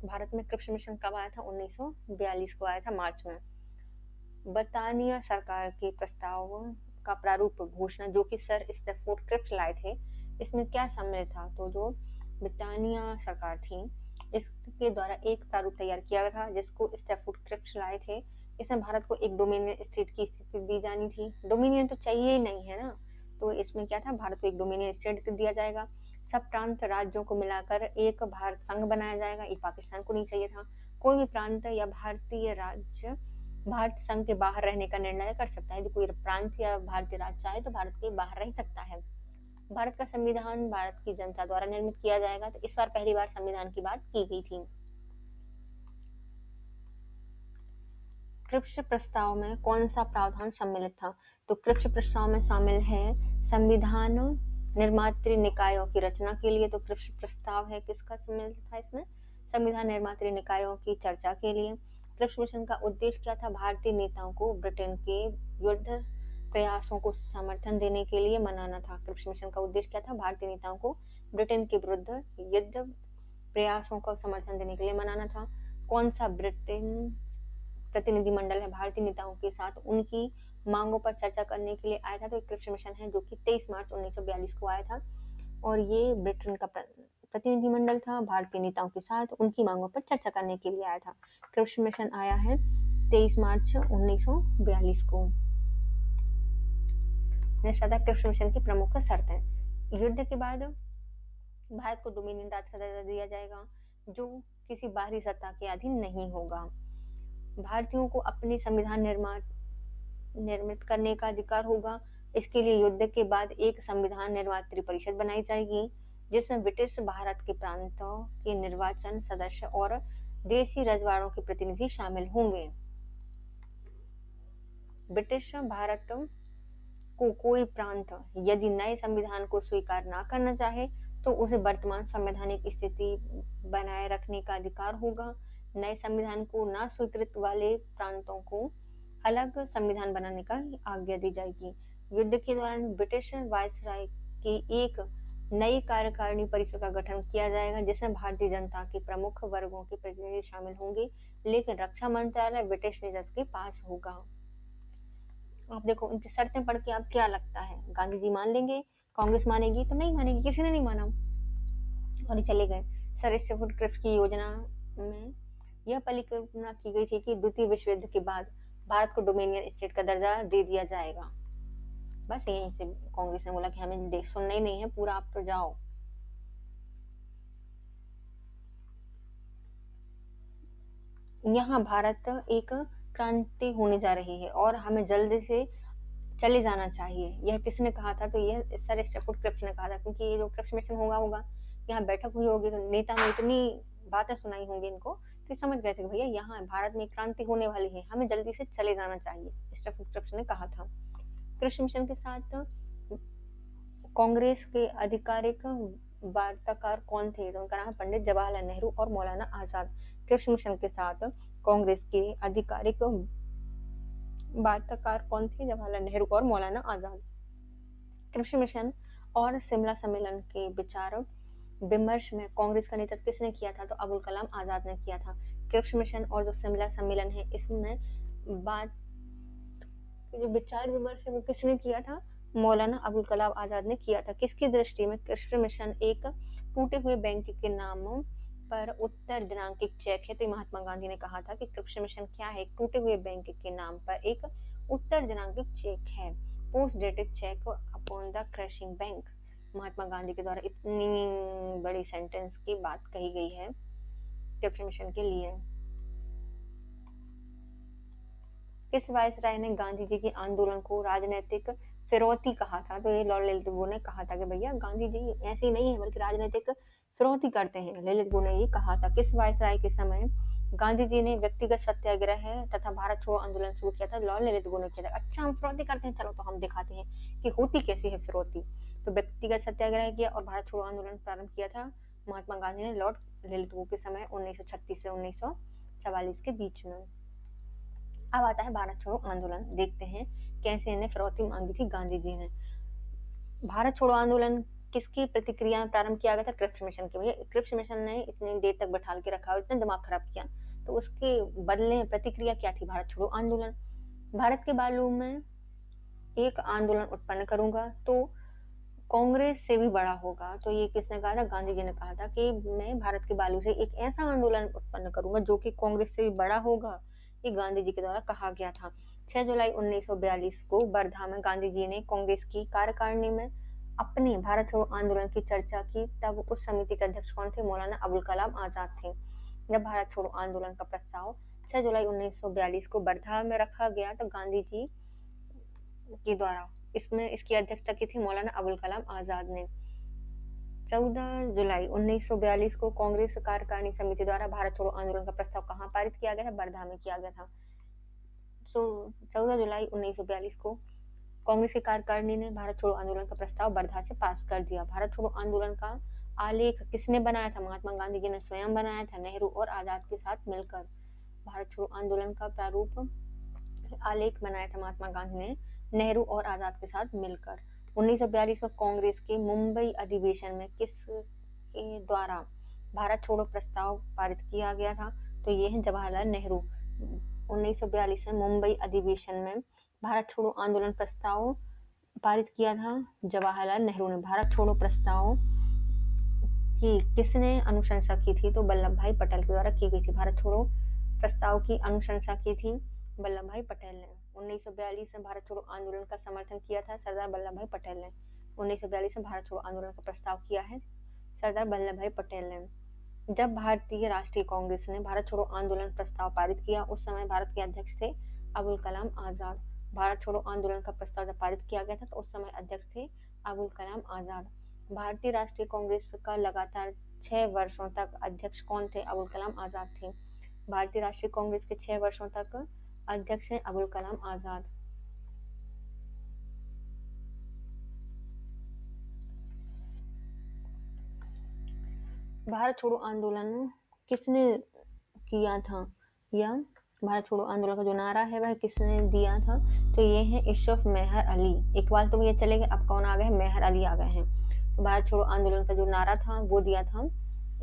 भारत में क्रिप्स मिशन कब आया था? 1942 को आया था, मार्च में। बर्तानिया सरकार के प्रस्ताव का प्रारूप घोषणा जो कि सर स्टैफोर्ड क्रिप्स लाए थे, इसमें क्या शामिल था? तो जो ब्रिटानिया सरकार थी इसके द्वारा एक प्रारूप तैयार किया था जिसको स्टैफोर्ड क्रिप्स लाए थे। इसमें भारत को एक डोमिनियन स्टेट की स्थिति दी जानी थी। डोमिनियन तो चाहिए ही नहीं है ना, तो इसमें क्या था, भारत को एक डोमिनियन स्टेट दिया जाएगा। सब प्रांत राज्यों को मिलाकर एक भारत संघ बनाया जाएगा। ये पाकिस्तान को नहीं चाहिए था। कोई भी प्रांत या भारतीय राज्य भारत संघ के बाहर रहने का निर्णय कर सकता है। यदि कोई प्रांत या भारतीय राज्य चाहे तो भारत के बाहर रह सकता है। भारत का संविधान भारत की जनता द्वारा निर्मित किया जाएगा। तो इस बार पहली बार संविधान की बात की गई थी। क्रिप्स प्रस्ताव में कौन सा प्रावधान सम्मिलित था? तो क्रिप्स प्रस्ताव में शामिल है संविधान निर्मात्री निकायों की रचना के लिए। तो क्रिप्स प्रस्ताव है किसका सम्मिलित था इसमें? संविधान निर्मात्री निकायों की चर्चा के लिए। क्रिप्स मिशन का उद्देश्य क्या था? भारतीय नेताओं को ब्रिटेन के युद्ध प्रयासों को समर्थन देने के लिए मनाना था। क्रिप्स मिशन का उद्देश्य क्या था? भारतीय नेताओं को ब्रिटेन के विरुद्ध युद्ध प्रयासों का समर्थन देने के लिए मनाना था। कौन सा ब्रिटेन प्रतिनिधिमंडल है भारतीय नेताओं के साथ उनकी मांगों पर चर्चा करने के लिए आया था? तो क्रिप्स मिशन है जो कि 23 मार्च 1942 को आया था, और ये ब्रिटेन का प्रतिनिधिमंडल था, भारतीय नेताओं के साथ उनकी मांगों पर चर्चा करने के लिए आया था। क्रिप्स मिशन आया है 23 मार्च 1942 को। नेक्स्ट आता है क्रिप्स मिशन की प्रमुख शर्तें। युद्ध के बाद भारत को डोमिनियन राज्य का दर्जा दिया जाएगा, जो किसी बाहरी सत्ता के अधीन नहीं होगा। भारतीयों को अपने संविधान निर्मित करने का अधिकार होगा। इसके लिए युद्ध के बाद एक संविधान निर्मात्री परिषद बनाई जाएगी, जिसमें ब्रिटिश भारत के प्रांतों के निर्वाचन सदस्य और देशी रजवाड़ों के प्रतिनिधि शामिल होंगे। ब्रिटिश भारत को कोई प्रांत यदि नए संविधान को स्वीकार ना करना चाहे तो उसे वर्तमान संवैधानिक स्थिति बनाए रखने का अधिकार होगा। नए संविधान को ना स्वीकृत वाले प्रांतों को अलग संविधान बनाने का आज्ञा दी जाएगी। युद्ध के दौरान ब्रिटिश वायसराय की एक नई कार्यकारिणी परिषद का गठन किया जाएगा, जिसमें भारतीय जनता के प्रमुख वर्गों के प्रतिनिधि शामिल होंगे, लेकिन रक्षा मंत्रालय ब्रिटिश नेतृत्व के पास होगा। आप देखो उनकी शर्तें पढ़ के आप क्या लगता है, गांधी जी मान लेंगे? कांग्रेस मानेगी? तो नहीं मानेगी, किसी ने नहीं माना और ये चले गए। सर स्टैफोर्ड क्रिप्स की योजना में यह परिकल्पना की गई थी कि द्वितीय विश्व युद्ध के बाद भारत को डोमिनियन स्टेट का दर्जा दे दिया जाएगा। बस यहीं से कांग्रेस ने बोला कि हमें देश सुनना ही नहीं है पूरा, आप तो जाओ। यहाँ भारत एक क्रांति होने जा रही है और हमें जल्दी से चले जाना चाहिए। यह किसने कहा था? तो यह सर स्टैफोर्ड क्रिप्स ने कहा था, क्योंकि ये जो क्रिप्स मिशन होगा यहाँ बैठक हुई होगी तो नेता ने इतनी बातें सुनाई होंगी इनको, तो समझ गए थे कि भैया यहाँ भारत में क्रांति होने वाली है, हमें जल्दी से चले जाना चाहिए, स्टैफोर्ड क्रिप्स ने कहा था। क्रिप्स मिशन के साथ कांग्रेस के आधिकारिक वार्ताकार कौन थे? तो उनका नाम है पंडित जवाहरलाल नेहरू और मौलाना आजाद। क्रिप्स मिशन के साथ कांग्रेस के आधिकारिक वार्ताकार कौन थे? जवाहरलाल नेहरू और मौलाना आजाद। क्रिप्स मिशन और शिमला सम्मेलन के विचार विमर्श में कांग्रेस का नेतृत्व किसने किया था? तो अबुल कलाम आजाद ने किया था। क्रिप्स मिशन और जो शिमला सम्मेलन है इसमें बात जो विचार विमर्श है वो किसने किया था? मौलाना अबुल कलाम आजाद ने किया था। किसकी दृष्टि में क्रिप्स मिशन एक टूटे हुए बैंक के नामों पर उत्तर दिनांकित चेक है? तो महात्मा गांधी ने कहा था कि क्रिप्स मिशन क्या है? टूटे हुए बैंक के नाम पर एक उत्तर दिनांकित चेक है, post dated cheque upon the crashing bank. Mahatma Gandhi के द्वारा इतनी बड़ी सेंटेंस की बात कही गई है क्रिप्स मिशन के लिए। किस वायसराय ने गांधी जी के आंदोलन को राजनीतिक फिरौती कहा था? तो ये लॉर्ड ललित ने कहा था कि भैया गांधी जी ऐसे ही नहीं है बल्कि राजनीतिक फिरौती करते हैं। ललित ने ये कहा था। किस वायसराय के समय गांधी जी ने व्यक्तिगत सत्याग्रह तथा भारत छोड़ो आंदोलन शुरू किया था? लॉर्ड ललित ने किया था। अच्छा हम फिरौती करते हैं, चलो तो हम दिखाते हैं कि होती कैसी है फिरौती। तो व्यक्तिगत सत्याग्रह किया और भारत छोड़ो आंदोलन प्रारंभ किया था महात्मा गांधी ने लॉर्ड ललित के समय 1936 से 1944 के बीच में। अब आता है भारत छोड़ो आंदोलन। देखते हैं कैसे इन्हें फिरौती मांगी थी गांधी जी ने। भारत छोड़ो आंदोलन किसकी प्रतिक्रिया में प्रारंभ किया गया था? क्रिप्स मिशन के। भैया क्रिप्स मिशन ने इतनी देर तक बैठा के रखा और इतना दिमाग खराब किया, तो उसके बदले में प्रतिक्रिया क्या थी? भारत छोड़ो आंदोलन। भारत के बालू में एक आंदोलन उत्पन्न करूंगा तो कांग्रेस से भी बड़ा होगा। तो ये किसने कहा था? गांधी जी ने कहा था कि मैं भारत के बालू से एक ऐसा आंदोलन उत्पन्न करूंगा जो कि कांग्रेस से भी बड़ा होगा, ये गांधी जी के द्वारा कहा गया था। 6 जुलाई 1942 को वर्धा में गांधी जी ने कांग्रेस की कार्यकारिणी में अपने भारत छोड़ो आंदोलन की चर्चा की। तब उस समिति के अध्यक्ष कौन थे? मौलाना अबुल कलाम आजाद थे। जब भारत छोड़ो आंदोलन का प्रस्ताव 6 जुलाई 1942 को वर्धा में रखा गया तो गांधी जी के द्वारा इसकी अध्यक्षता की थी मौलाना अबुल कलाम आजाद ने। 14 जुलाई 1942 को कांग्रेस कार्यकारिणी समिति द्वारा भारत छोड़ो आंदोलन का प्रस्ताव कहाँ पारित किया गया था? वर्धा में किया गया था। 14 जुलाई 1942 को कांग्रेस की कार्यकारिणी ने भारत छोड़ो आंदोलन का प्रस्ताव वर्धा से पास कर दिया। भारत छोड़ो आंदोलन का आलेख किसने बनाया था? महात्मा गांधी जी ने स्वयं बनाया था, नेहरू और आजाद के साथ मिलकर। भारत छोड़ो आंदोलन का प्रारूप आलेख बनाया था महात्मा गांधी ने नेहरू और आजाद के साथ मिलकर। 1942 में कांग्रेस के मुंबई अधिवेशन में किसके द्वारा भारत छोड़ो प्रस्ताव पारित किया गया था? तो ये है जवाहरलाल नेहरू। 1942 में मुंबई अधिवेशन में भारत छोड़ो आंदोलन प्रस्ताव पारित किया था जवाहरलाल नेहरू ने। भारत छोड़ो प्रस्ताव की किसने अनुशंसा की थी? तो वल्लभ भाई पटेल के द्वारा की गई थी। भारत छोड़ो प्रस्ताव की अनुशंसा की थी वल्लभ भाई पटेल ने। 1942 में भारत छोड़ो आंदोलन का समर्थन किया था सरदार वल्लभ भाई पटेल ने। 1942 में भारत छोड़ो आंदोलन का प्रस्ताव किया है सरदार वल्लभ भाई पटेल ने। जब भारतीय राष्ट्रीय कांग्रेस ने भारत छोड़ो आंदोलन प्रस्ताव पारित किया उस समय भारत के अध्यक्ष थे अबुल कलाम आजाद। भारत छोड़ो आंदोलन का प्रस्ताव जब पारित किया गया था तो उस समय अध्यक्ष थे अबुल कलाम आजाद। भारतीय राष्ट्रीय कांग्रेस का लगातार 6 वर्षों तक अध्यक्ष कौन थे? अबुल कलाम आजाद थे। भारतीय राष्ट्रीय कांग्रेस के 6 वर्षों तक अध्यक्ष हैं अबुल कलाम आजाद। भारत छोड़ो आंदोलन किसने किया था? या भारत छोड़ो आंदोलन का जो नारा है वह किसने दिया था? तो ये है इशरफ मेहर अली। एक बार तो ये चले गए, अब कौन आ गए? मेहर अली आ गए हैं। तो भारत छोड़ो आंदोलन का जो नारा था वो दिया था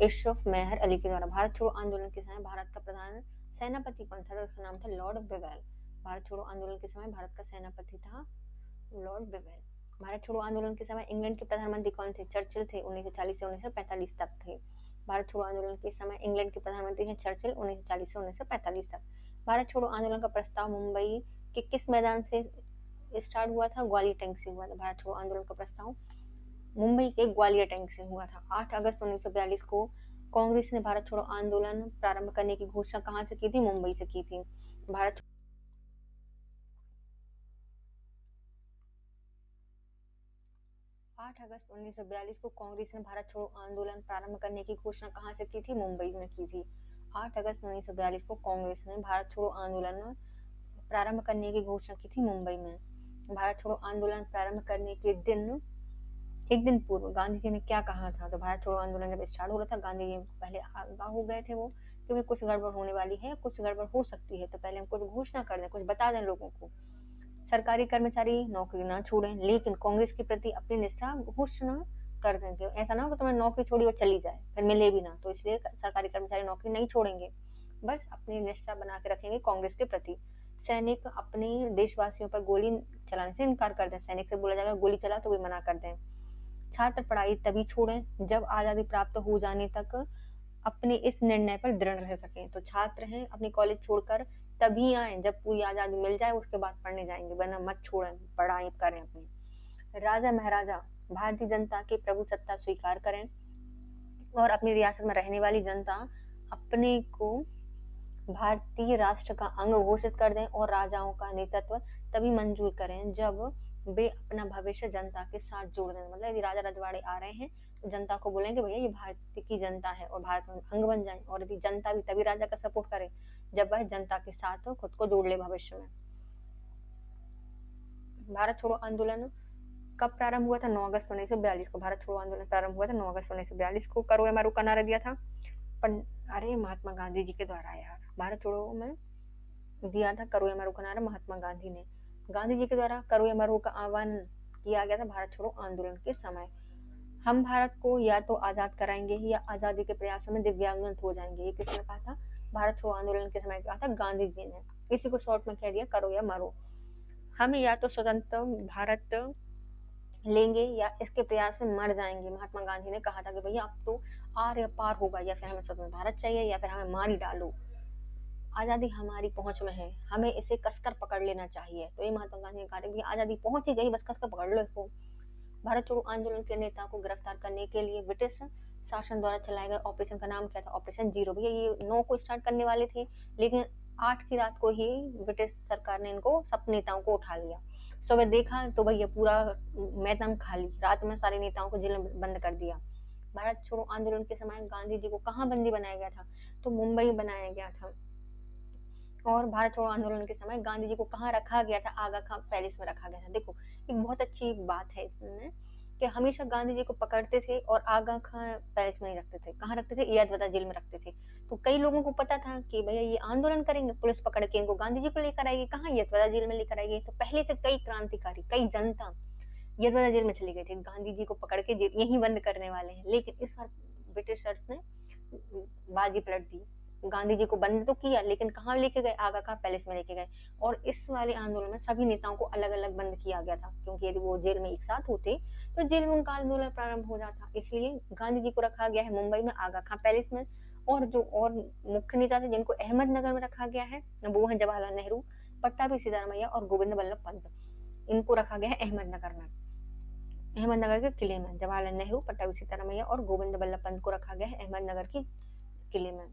इशरफ मेहर अली के द्वारा। भारत छोड़ो आंदोलन के समय भारत का प्रधान सेनापति कौन था? उसका नाम था लॉर्ड बिवेल। भारत छोड़ो आंदोलन के समय भारत का सेनापति था लॉर्ड बिवेल। भारत छोड़ो आंदोलन के समय इंग्लैंड के प्रधानमंत्री कौन थे? चर्चिल थे। 1940 से 1945 तक थे। भारत छोड़ो आंदोलन के समय इंग्लैंड के प्रधानमंत्री हैं चर्चिल। 1940 से 1945 तक। भारत छोड़ो आंदोलन का प्रस्ताव मुंबई के किस मैदान से स्टार्ट हुआ था? ग्वालियर टैंक से हुआ था। भारत छोड़ो आंदोलन का प्रस्ताव मुंबई के ग्वालियर टैंक से हुआ था। 8 अगस्त 1942 को कांग्रेस ने भारत छोड़ो आंदोलन प्रारंभ करने की घोषणा कहाँ से की थी? मुंबई से की थी। भारत 8 अगस्त 1942 को कांग्रेस ने भारत छोड़ो आंदोलन प्रारंभ करने की घोषणा कहाँ से की थी? मुंबई में की थी। 8 अगस्त 1942 को कांग्रेस ने भारत छोड़ो आंदोलन प्रारंभ करने की घोषणा की थी मुंबई में। भारत छोड़ो आंदोलन प्रारंभ करने के एक दिन पूर्व गांधी जी ने क्या कहा था? तो भारत छोड़ो आंदोलन जब स्टार्ट हो रहा था गांधी जी पहले आगाह हो गए थे वो क्योंकि कुछ गड़बड़ होने वाली है, कुछ गड़बड़ हो सकती है, तो पहले हम कुछ घोषणा कर दें, कुछ बता दें लोगों को। सरकारी कर्मचारी नौकरी ना छोड़ें, लेकिन कांग्रेस के प्रति अपनी निष्ठा घोषणा कर देंगे। ऐसा ना हो कि तुमने नौकरी छोड़ी और चली जाए फिर मिले भी ना, तो इसलिए सरकारी कर्मचारी नौकरी नहीं छोड़ेंगे, बस अपनी निष्ठा बना के रखेंगे कांग्रेस के प्रति। सैनिक अपने देशवासियों पर गोली चलाने से इनकार कर दें। सैनिक से बोला जाएगा गोली चला तो वे मना कर दें। छात्र पढ़ाई तभी छोड़ें जब आजादी प्राप्त हो जाने तक अपने इस निर्णय पर दृढ़ रह सकें। तो छात्र हैं अपनी कॉलेज छोड़कर तभी आए जब पूरी आजादी मिल जाए, उसके बाद पढ़ने जाएंगे, वरना मत छोड़ें, पढ़ाई करें अपनी। राजा महाराजा भारतीय जनता की प्रभुसत्ता स्वीकार करें और अपनी रियासत में रहने वाली जनता अपने को भारतीय राष्ट्र का अंग घोषित कर दें और राजाओं का नेतृत्व तभी मंजूर करें जब वे अपना भविष्य जनता के साथ जोड़ दें। मतलब यदि राजा रजवाड़े आ रहे हैं तो जनता को बोलेंगे भैया ये भारत की जनता है और भारत में अंग बन जाए, और यदि जनता भी तभी राजा का सपोर्ट करे जब वह जनता के साथ खुद को जोड़ ले भविष्य में। भारत छोड़ो आंदोलन कब प्रारंभ हुआ था? 9 अगस्त 1942 को भारत छोड़ो आंदोलन प्रारंभ हुआ था। 9 अगस्त 1942 को करो या मरो का नारा दिया था अरे महात्मा गांधी जी के द्वारा यार। भारत छोड़ो में दिया था करो या मरो का नारा महात्मा गांधी ने। गांधी जी के द्वारा करो या मरो का आह्वान किया गया था भारत छोड़ो आंदोलन के समय। हम भारत को या तो आजाद कराएंगे या आजादी के प्रयासों में दिव्यांगत हो जाएंगे, ये किसने कहा था? भारत छोड़ो आंदोलन के समय कहा था गांधी जी ने। इसी को शॉर्ट में कह दिया करो या मरो। हम या तो स्वतंत्र भारत लेंगे या इसके प्रयास में मर जाएंगे। महात्मा गांधी ने कहा था कि भैया अब तो आर या पार होगा, या फिर हमें स्वतंत्र भारत चाहिए या फिर हमें मार ही डालो। आज़ादी हमारी पहुँच में है, हमें इसे कसकर पकड़ लेना चाहिए। तो ये महात्मा गांधी का कार्य भी आज़ादी पहुँच ही गई, बस कसकर पकड़ लो इसको। भारत छोड़ो आंदोलन के नेता को गिरफ्तार करने के लिए ब्रिटिश शासन द्वारा चलाए गए ऑपरेशन का नाम क्या था? Operation zero. भैया ये 9 को स्टार्ट करने वाले थे, लेकिन 8 की रात को ही ब्रिटिश सरकार ने इनको सब नेताओं को उठा लिया। सुबह देखा तो भैया पूरा मैदान खाली, रात में सारे नेताओं को जेल में बंद कर दिया। भारत छोड़ो आंदोलन के समय गांधी जी को कहाँ बंदी बनाया गया था? तो मुंबई बनाया गया था। और भारत छोड़ो आंदोलन के समय गांधी जी को कहाँ रखा गया था? आगा खां पैलेस में रखा गया था। देखो एक बहुत अच्छी बात है इसमें कि हमेशा गांधी जी को पकड़ते थे और आगा खां पैलेस में नहीं रखते थे। कहाँ रखते थे? यादवता जेल में रखते थे। तो कई लोगों को पता था कि भैया ये आंदोलन करेंगे, पुलिस पकड़ के इनको गांधी जी को लेकर आएगी, कहाँ? यादवता जेल में लेकर आएगी। तो पहले से कई क्रांतिकारी, कई जनता यादवता जेल में चले गए थे, गांधी जी को पकड़ के यही बंद करने वाले हैं। लेकिन इस बार ब्रिटिशर्स ने बाजी पलट दी, गांधी जी को बंद तो किया, लेकिन कहाँ लेके गए? आगा खां पैलेस में लेके गए। और इस वाले आंदोलन में सभी नेताओं को अलग अलग बंद किया गया था, क्योंकि यदि वो जेल में एक साथ होते तो जेल में उनका आंदोलन प्रारंभ हो जाता। इसलिए गांधी जी को रखा गया है मुंबई में आगा खां पैलेस में। और जो और मुख्य नेता थे जिनको अहमदनगर में रखा गया है, वो है जवाहरलाल नेहरू, पट्टाभी सीतारामैया और गोविंद बल्लभ पंत। इनको रखा गया है अहमदनगर में, अहमदनगर के किले में। जवाहरलाल नेहरू, पट्टाभी सीतारामैया और गोविंद बल्लभ पंत को रखा गया है अहमदनगर की किले में।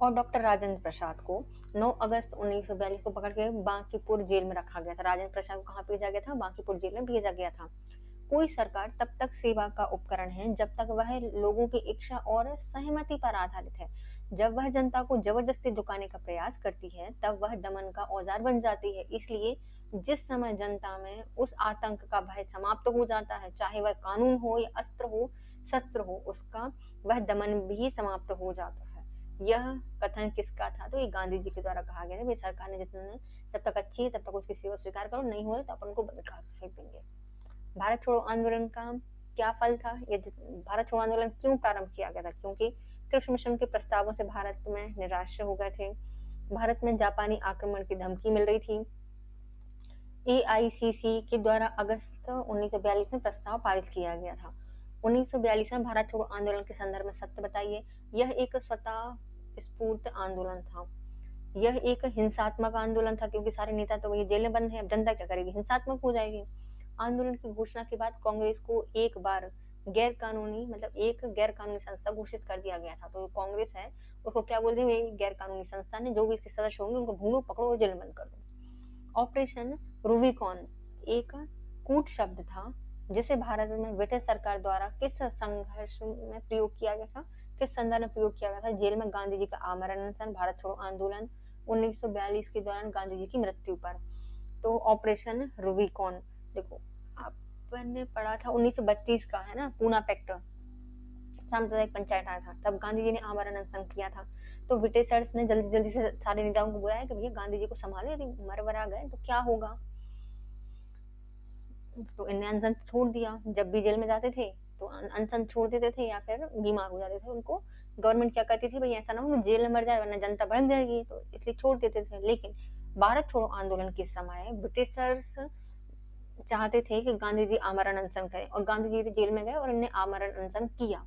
और डॉक्टर राजेंद्र प्रसाद को 9 अगस्त 1942 को पकड़ के बांकीपुर जेल में रखा गया था। राजेंद्र प्रसाद को कहाँ भेजा गया था? बांकीपुर जेल में भेजा गया था। कोई सरकार तब तक सेवा का उपकरण है जब तक वह लोगों की इच्छा और सहमति पर आधारित है। जब वह जनता को जबरदस्ती झुकाने का प्रयास करती है तब वह दमन का औजार बन जाती है। इसलिए जिस समय जनता में उस आतंक का भय समाप्त हो जाता है, चाहे वह कानून हो या अस्त्र हो, शस्त्र हो, उसका वह दमन भी समाप्त हो जाता है। यह कथन किसका था? तो ये गांधी जी के द्वारा कहा गया है। सरकार ने जितना जब तक अच्छी है तब तक उसकी सेवा स्वीकार करो, नहीं हो तो अपन उनको बंद कर फेंक देंगे। भारत छोड़ो आंदोलन का क्या फल था? भारत छोड़ो आंदोलन क्यों प्रारंभ किया गया था? क्योंकि कृष्ण मिशन के प्रस्तावों से भारत में निराश हो गए थे। भारत में जापानी आक्रमण की धमकी मिल रही थी। एआईसीसी के द्वारा अगस्त 1942 में प्रस्ताव पारित किया गया था। 1942 में भारत छोड़ो आंदोलन के संदर्भ में सत्य बताइए। यह एक स्वतः स्फूर्त आंदोलन था। यह एक हिंसात्मक आंदोलन था, क्योंकि सारे नेता तो वही जेल में बंद है, अब जनता क्या करेगी? हिंसात्मक हो जाएगी। आंदोलन की घोषणा के बाद कांग्रेस को एक बार गैर कानूनी, मतलब एक गैर कानूनी संस्था घोषित कर दिया गया था। तो कांग्रेस है उसको क्या बोलते हैं? गैर कानूनी संस्था ने, जो भी इसके सदस्य होंगे उनको ढूंढो, पकड़ो और जेल में बंद कर दो। ऑपरेशन रूबिकॉन एक कूट शब्द था जिसे भारत में ब्रिटिश सरकार द्वारा किस संघर्ष में प्रयोग किया गया था? किस संदर्भ में प्रयोग किया गया था? जेल में गांधी जी का आमरण अनशन, भारत छोड़ो आंदोलन 1942 के दौरान गांधी जी की मृत्यु पर। तो ऑपरेशन रूबिकॉन, देखो आपने पढ़ा था 1932 का है ना, पूना पैक्ट, साम्प्रदायिक पंचायत आया था, तब गांधी जी ने आमरण अनशन किया था। तो ब्रिटिशर्स ने जल्दी जल्दी से सारे नेताओं को बुलाया कि भैया गांधी जी को संभालो, यदि मर वरा गए तो क्या होगा। तो इन्हें अनशन छोड़ दिया। जब भी जेल में जाते थे तो अनशन छोड़ देते थे या फिर बीमार हो जाते थे, उनको गवर्नमेंट क्या करती थी, भाई ऐसा ना हो कि जेल में मर जाए वरना जनता भड़क जाएगी, तो इसलिए छोड़ देते थे। लेकिन भारत छोड़ो आंदोलन के समय ब्रिटिशर्स चाहते थे कि गांधी जी आमरण अनशन करें, और गांधी जी जेल में गए और इन्हें आमरण अनशन किया।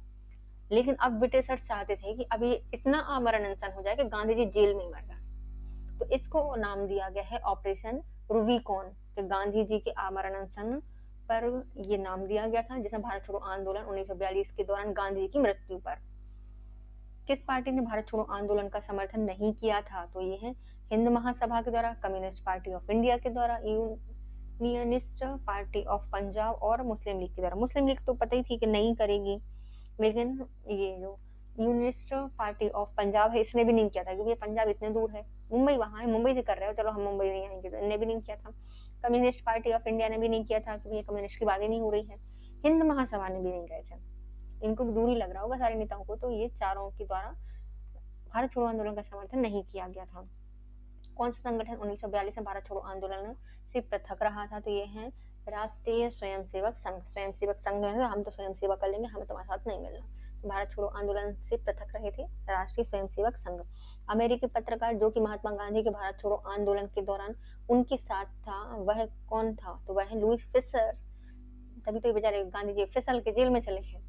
लेकिन अब ब्रिटिशर्स चाहते थे कि अभी इतना आमरण अनशन हो जाए कि गांधी जी जेल में मर जाए। तो इसको नाम दिया गया है ऑपरेशन रूबिकॉन, कि गांधी जी के आमरण अनशन पर ये नाम दिया गया था, जिसमें भारत छोड़ो आंदोलन 1942 के दौरान गांधी जी की मृत्यु पर। किस पार्टी ने भारत छोड़ो आंदोलन का समर्थन नहीं किया था? तो ये है हिंद महासभा के द्वारा, कम्युनिस्ट पार्टी ऑफ इंडिया के द्वारा, यूनियनिस्ट पार्टी ऑफ पंजाब और मुस्लिम लीग के द्वारा। मुस्लिम लीग तो पता ही थी कि नहीं करेगी, लेकिन ये जो यूनियनिस्ट पार्टी ऑफ पंजाब है इसने भी नहीं किया था, क्योंकि पंजाब इतने दूर है, मुंबई वहां है, मुंबई से कर रहे हो, चलो हम मुंबई नहीं आएंगे, तो इन्हें भी नहीं किया था। कम्युनिस्ट पार्टी ऑफ इंडिया ने भी नहीं किया था, क्योंकि कम्युनिस्ट की बातें नहीं हो रही है। हिंद महासभा ने भी नहीं गए थे, इनको भी दूर ही लग रहा होगा सारे नेताओं को। तो ये चारों के द्वारा भारत छोड़ो आंदोलन का समर्थन नहीं किया गया था। कौन सा संगठन 1942 में भारत छोड़ो आंदोलन से पृथक रहा था? तो ये है राष्ट्रीय स्वयंसेवक संघ। स्वयंसेवक संघ है, हम तो स्वयं सेवा कर लेंगे, हमें तुम्हारे साथ नहीं मिलना। तो भारत छोड़ो आंदोलन से पृथक रहे थे राष्ट्रीय स्वयंसेवक संघ। अमेरिकी पत्रकार जो कि महात्मा गांधी के भारत छोड़ो आंदोलन के दौरान उनके साथ था, वह कौन था? तो वह लुईस फिशर। तभी तो ये बेचारे गांधी जी फिसल के जेल में चले गए।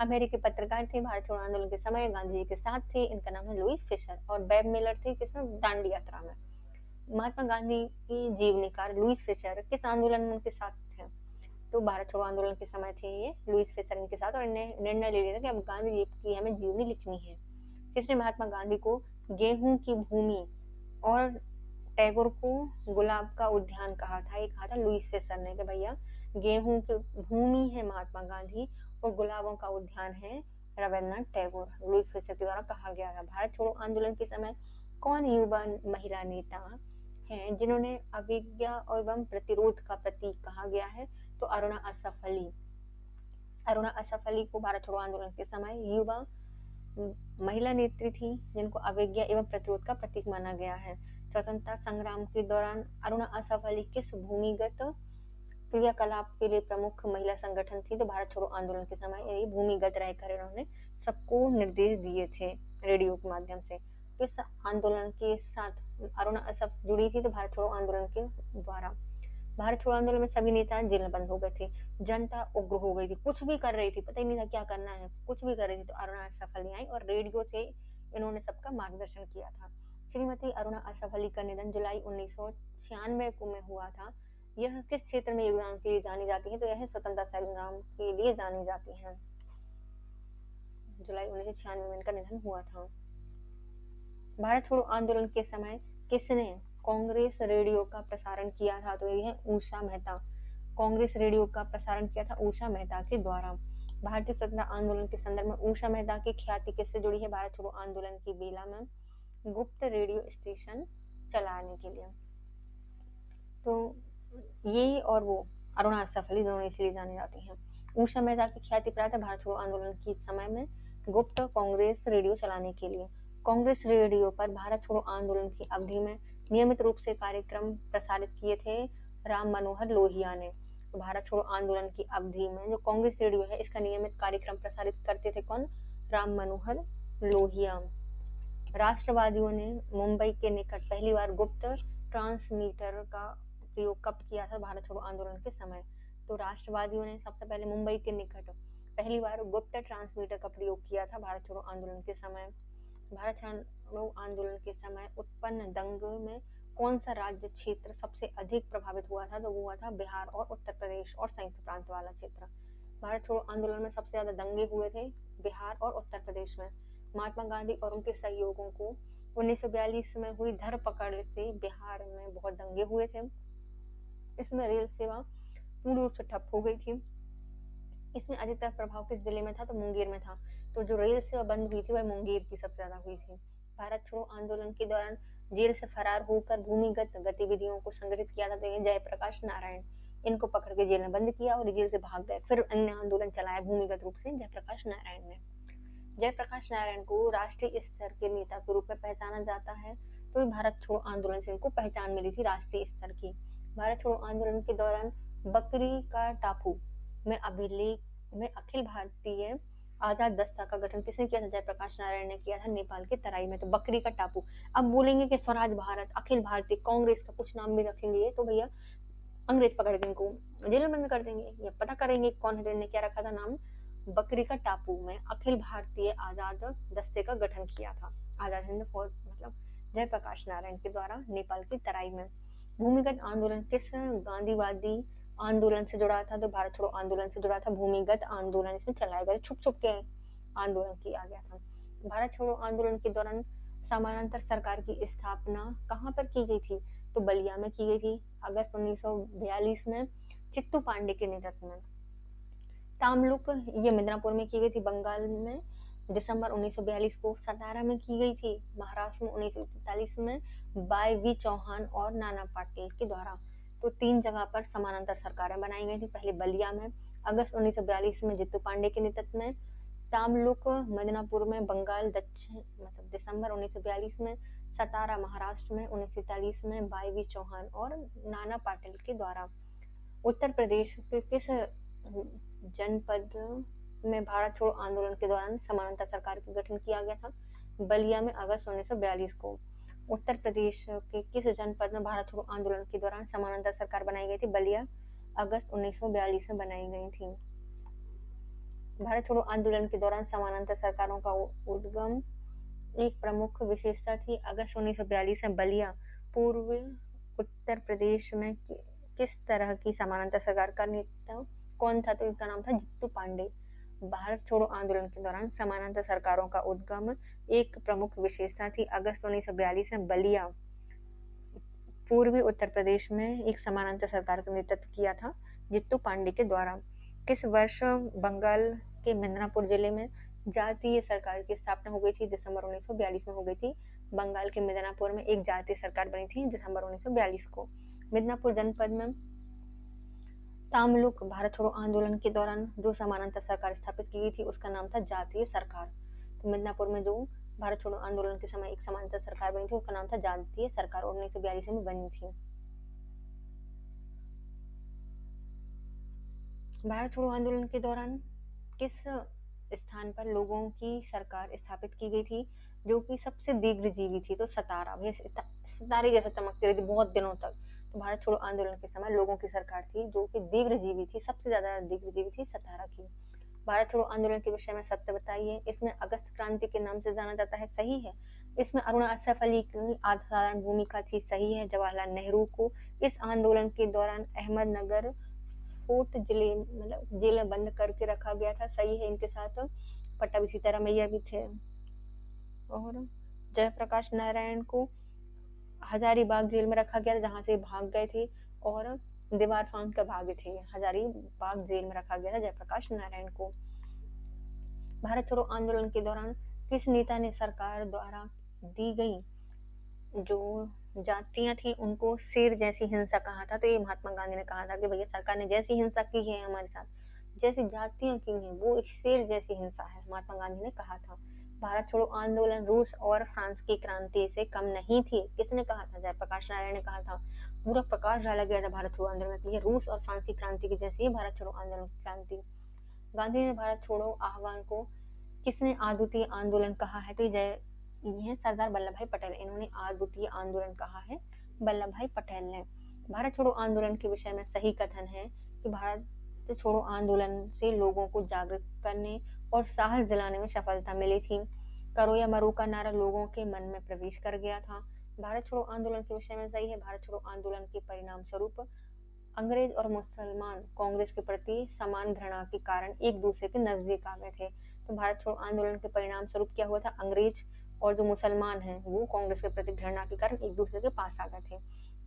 अमेरिकी पत्रकार थे, भारत छोड़ो आंदोलन के समय गांधी जी के साथ थे। इनका नाम है लुईस फिशर, और बेब मिलर थे किसमें, दांडी यात्रा में। महात्मा गांधी की जीवनीकार लुईस फिशर किस आंदोलन में उनके साथ थे, तो भारत छोड़ो आंदोलन के समय थे ये लुईस फिशर इनके साथ, और इन्हें निर्णय ले लिया था कि अब गांधी जी की हमें जीवनी लिखनी है। किसने महात्मा गांधी को गेहूं की भूमि और टैगोर को गुलाब का उद्यान कहा था? ये कहा था लुईस फिशर ने कि भैया गेहूं की भूमि है महात्मा गांधी और गुलाबों का उद्यान है रविन्द्रनाथ टैगोर। लुईस फिशर के द्वारा कहा गया था। भारत छोड़ो आंदोलन के समय कौन युवा महिला नेता हैं जिन्होंने अविज्ञा एवं प्रतिरोध का प्रतीक कहा गया है, तो अरुणा असफ अली। अरुणा असफ अली को भारत छोड़ो आंदोलन के समय युवा महिला नेत्री थी जिनको अविज्ञा एवं प्रतिरोध का प्रतीक माना गया है। स्वतंत्रता संग्राम के दौरान अरुणा असफ अली किस भूमिगत क्रियाकलाप के लिए प्रमुख महिला संगठन थी, तो भारत छोड़ो आंदोलन के समय ये भूमिगत रहकर इन्होंने सबको निर्देश दिए थे रेडियो के माध्यम से। किस आंदोलन के साथ अरुणा असफ जुड़ी थी, तो भारत छोड़ो आंदोलन के द्वारा। भारत छोड़ो आंदोलन में सभी नेता जेल में बंद हो गए थे। जनता उग्र हो गई थी, कुछ भी कर रही थी, पता ही नहीं था क्या करना है, कुछ भी कर रही थी, तो अरुणा असफ अली आई और रेडियो से इन्होंने सबका मार्गदर्शन किया था। श्रीमती अरुणा असफ अली का निधन जुलाई 1996 को में हुआ था। यह किस क्षेत्र में योगदान के लिए जानी जाती है, तो यह स्वतंत्रता संग्राम के लिए जानी जाती है। जुलाई 1996 में इनका निधन हुआ था। भारत छोड़ो आंदोलन के समय किसने कांग्रेस रेडियो का प्रसारण किया था, तो यह उषा मेहता। कांग्रेस रेडियो का प्रसारण किया था उषा मेहता के द्वारा। भारतीय स्वतंत्रता आंदोलन के संदर्भ में उषा मेहता की ख्याति किससे जुड़ी है, भारत छोड़ो आंदोलन की बेला में गुप्त रेडियो स्टेशन चलाने के लिए। तो ये और वो अरुणा असफ अली दोनों इसलिए जानी जाती हैं। उषा मेहता की ख्याति प्राप्त है भारत छोड़ो आंदोलन के समय में गुप्त कांग्रेस रेडियो चलाने के लिए। कांग्रेस रेडियो पर भारत छोड़ो आंदोलन की अवधि में नियमित रूप से कार्यक्रम प्रसारित किए थे राम मनोहर लोहिया ने। तो भारत छोड़ो आंदोलन की अवधि में जो कांग्रेस रेडियो है इसका नियमित कार्यक्रम प्रसारित करते थे कौन, राम मनोहर लोहिया। राष्ट्रवादियों ने मुंबई के निकट पहली बार गुप्त ट्रांसमीटर का प्रयोग कब किया था, भारत छोड़ो आंदोलन के समय। तो राष्ट्रवादियों ने सबसे पहले मुंबई के निकट पहली बार गुप्त ट्रांसमीटर का प्रयोग किया था भारत छोड़ो आंदोलन के समय। भारत छोड़ो आंदोलन के समय उत्पन्न दंग में कौन सा राज्य क्षेत्र सबसे अधिक प्रभावित हुआ था, तो वो हुआ था बिहार और उत्तर प्रदेश और संयुक्त प्रांत वाला क्षेत्र। भारत छोड़ो आंदोलन में सबसे ज्यादा दंगे हुए थे बिहार और उत्तर प्रदेश में। महात्मा गांधी और उनके सहयोगियों को 1942 में हुई धरपकड़ से बिहार में बहुत दंगे हुए थे। इसमें रेल सेवा पूर्ण रूप से ठप हो गई थी। इसमें अधिकतर प्रभाव किस जिले में था, तो मुंगेर में था। तो जो रेल सेवा बंद हुई थी वह मुंगेर की सबसे ज्यादा हुई थी। भारत छोड़ो आंदोलन के दौरान जेल से फरार होकर भूमिगत गतिविधियों को संगठित किया था, तो जयप्रकाश नारायण। इनको पकड़ के जेल में बंद किया और जेल से भाग गए, फिर अन्य आंदोलन चलाया भूमिगत रूप से जयप्रकाश नारायण ने। जयप्रकाश नारायण को राष्ट्रीय स्तर के नेता के रूप में पहचाना जाता है, तो भारत छोड़ो आंदोलन से इनको पहचान मिली थी राष्ट्रीय स्तर की। भारत छोड़ो आंदोलन के दौरान बकरी का टापू में अभिलेख में अखिल भारतीय आजाद दस्ता का गठन किसने किया था, जयप्रकाश नारायण ने किया था नेपाल के तराई में। तो बकरी का टापू, अब बोलेंगे कि स्वराज भारत, अखिल भारतीय, कांग्रेस का कुछ नाम भी रखेंगे, तो भैया अंग्रेज पकड़ के इनको जेल में बंद कर देंगे, या पता करेंगे कौन है ने क्या रखा था नाम। बकरी का टापू में अखिल भारतीय आजाद दस्ते का गठन किया था, आजाद हिंद फौज मतलब जयप्रकाश नारायण के द्वारा नेपाल की तराई में। भूमिगत आंदोलन किस गांधीवादी आंदोलन से जुड़ा था, तो भारत छोड़ो आंदोलन से जुड़ा था। भूमिगत आंदोलन इसमें चलाया गया, छुप छुप के आंदोलन किया गया था। भारत छोड़ो आंदोलन के दौरान समानांतर सरकार की स्थापना कहाँ पर की गई थी, तो बलिया में की गई थी अगस्त 1942 में चित्तू पांडे के नेतृत्व में। तामलुक ये मिदनापुर में की गई थी बंगाल में दिसंबर 1942 को। सतारा में की गई थी महाराष्ट्र में 1943 में बाई वी चौहान और नाना पाटेल के द्वारा। तो 3 जगह पर समानांतर सरकारें बनाई गई थी, पहले बलिया में अगस्त 1942 में जित्तू पांडे के नेतृत्व में, तामलुक मिदनापुर में बंगाल दक्षिण मतलब दिसंबर 1942 में, सतारा महाराष्ट्र में 1943 में बाई वी चौहान और नाना पाटेल के द्वारा। उत्तर प्रदेश के किस जनपद में भारत छोड़ो आंदोलन के दौरान समानांतर सरकार का गठन किया गया था, बलिया में अगस्त 1942 को। उत्तर प्रदेश के किस जनपद में भारत छोड़ो आंदोलन के दौरान समानांतर सरकार बनाई गई थी, बलिया अगस्त 1942 में बनाई गई थी। भारत छोड़ो आंदोलन के दौरान समानांतर सरकारों का उद्गम एक प्रमुख विशेषता थी। अगस्त 1942 में बलिया पूर्व उत्तर प्रदेश में किस तरह की समानांतर सरकार का नेता कौन था? तो इसका नाम था जित्तू पांडे। भारत छोड़ो आंदोलन के दौरान समानांतर सरकारों का उद्गम एक प्रमुख विशेषता थी। अगस्त 1942 में बलिया पूर्वी उत्तर प्रदेश में एक समानांतर सरकार का नेतृत्व किया था जित्तू पांडे के द्वारा। किस वर्ष बंगाल के मिदनापुर जिले में जातीय सरकार की स्थापना हो गई थी? दिसंबर 1942 में हो गई थी। बंगाल के मिदनापुर में एक जातीय सरकार बनी थी दिसंबर 1942 को। मिदनापुर जनपद में तामलुक भारत छोड़ो आंदोलन के दौरान जो समानांतर सरकार स्थापित की गई थी उसका नाम था जातीय सरकार। तो मिदनापुर में जो भारत छोड़ो आंदोलन के समय एक समानांतर सरकार बनी थी उसका नाम था जातीय सरकार, 1942 में बनी थी। भारत छोड़ो आंदोलन के दौरान किस स्थान पर लोगों की सरकार स्थापित की गई थी जो कि सबसे दीर्घजीवी थी? तो सतारा। भैया सितारे जैसा चमकती रही थी बहुत दिनों तक। तो भारत छोड़ो आंदोलन के समय लोगों की सरकार थी जो कि दीर्घजीवी थी, सबसे ज्यादा दीर्घजीवी थी सतारा की। भारत छोड़ो आंदोलन के विषय में सत्य बताइए। इसमें अगस्त क्रांति के नाम से जाना जाता है, सही है। इसमें अरुणा असफ अली की असाधारण भूमिका थी, सही है। जवाहरलाल नेहरू को इस आंदोलन के दौरान अहमदनगर फोर्ट जिले मतलब जेल बंद करके रखा गया था, सही है। इनके साथ पट्टाभी सीतारामैया भी थे। और जयप्रकाश नारायण को हजारीबाग जेल में रखा गया था जहां से भाग गए थे और दीवार फांद कर भागे थे। हजारीबाग जेल में रखा गया था जयप्रकाश नारायण को। भारत छोड़ो आंदोलन के दौरान किस नेता ने सरकार द्वारा दी गई जो जातियां थी उनको शेर जैसी हिंसा कहा था? तो ये महात्मा गांधी ने कहा था कि भैया सरकार ने जैसी हिंसा की है हमारे साथ, जैसी जातियां की हैं वो एक शेर जैसी हिंसा है, महात्मा गांधी ने कहा था। भारत छोड़ो आंदोलन रूस और फ्रांस की क्रांति से कम नहीं थी, किसने कहा था? जयप्रकाश नारायण ने कहा था। पूरा प्रकाश डाला गया था भारत छोड़ो आंदोलन में, रूस और फ्रांस की क्रांति की जैसी है भारत छोड़ो आंदोलन की क्रांति। गांधी ने भारत छोड़ो आह्वान को किसने अद्वितीय आंदोलन कहा है? तो ये सरदार वल्लभ भाई पटेल, इन्होंने अद्वितीय आंदोलन कहा है वल्लभ भाई पटेल ने। भारत छोड़ो आंदोलन के विषय में सही कथन है कि भारत छोड़ो आंदोलन से लोगों को जागृत करने और साहस दिलाने में सफलता मिली थी। करो या मरो का नारा लोगों के मन में प्रवेश कर गया था। भारत छोड़ो आंदोलन के विषय में सही है। भारत छोड़ो आंदोलन के परिणाम स्वरूप अंग्रेज और मुसलमान कांग्रेस के प्रति समान घृणा के कारण एक दूसरे के नजदीक आ गए थे। तो भारत छोड़ो आंदोलन के परिणाम स्वरूप क्या हुआ था? अंग्रेज और जो मुसलमान हैं वो कांग्रेस के प्रति घृणा के कारण एक दूसरे के पास आ गए थे।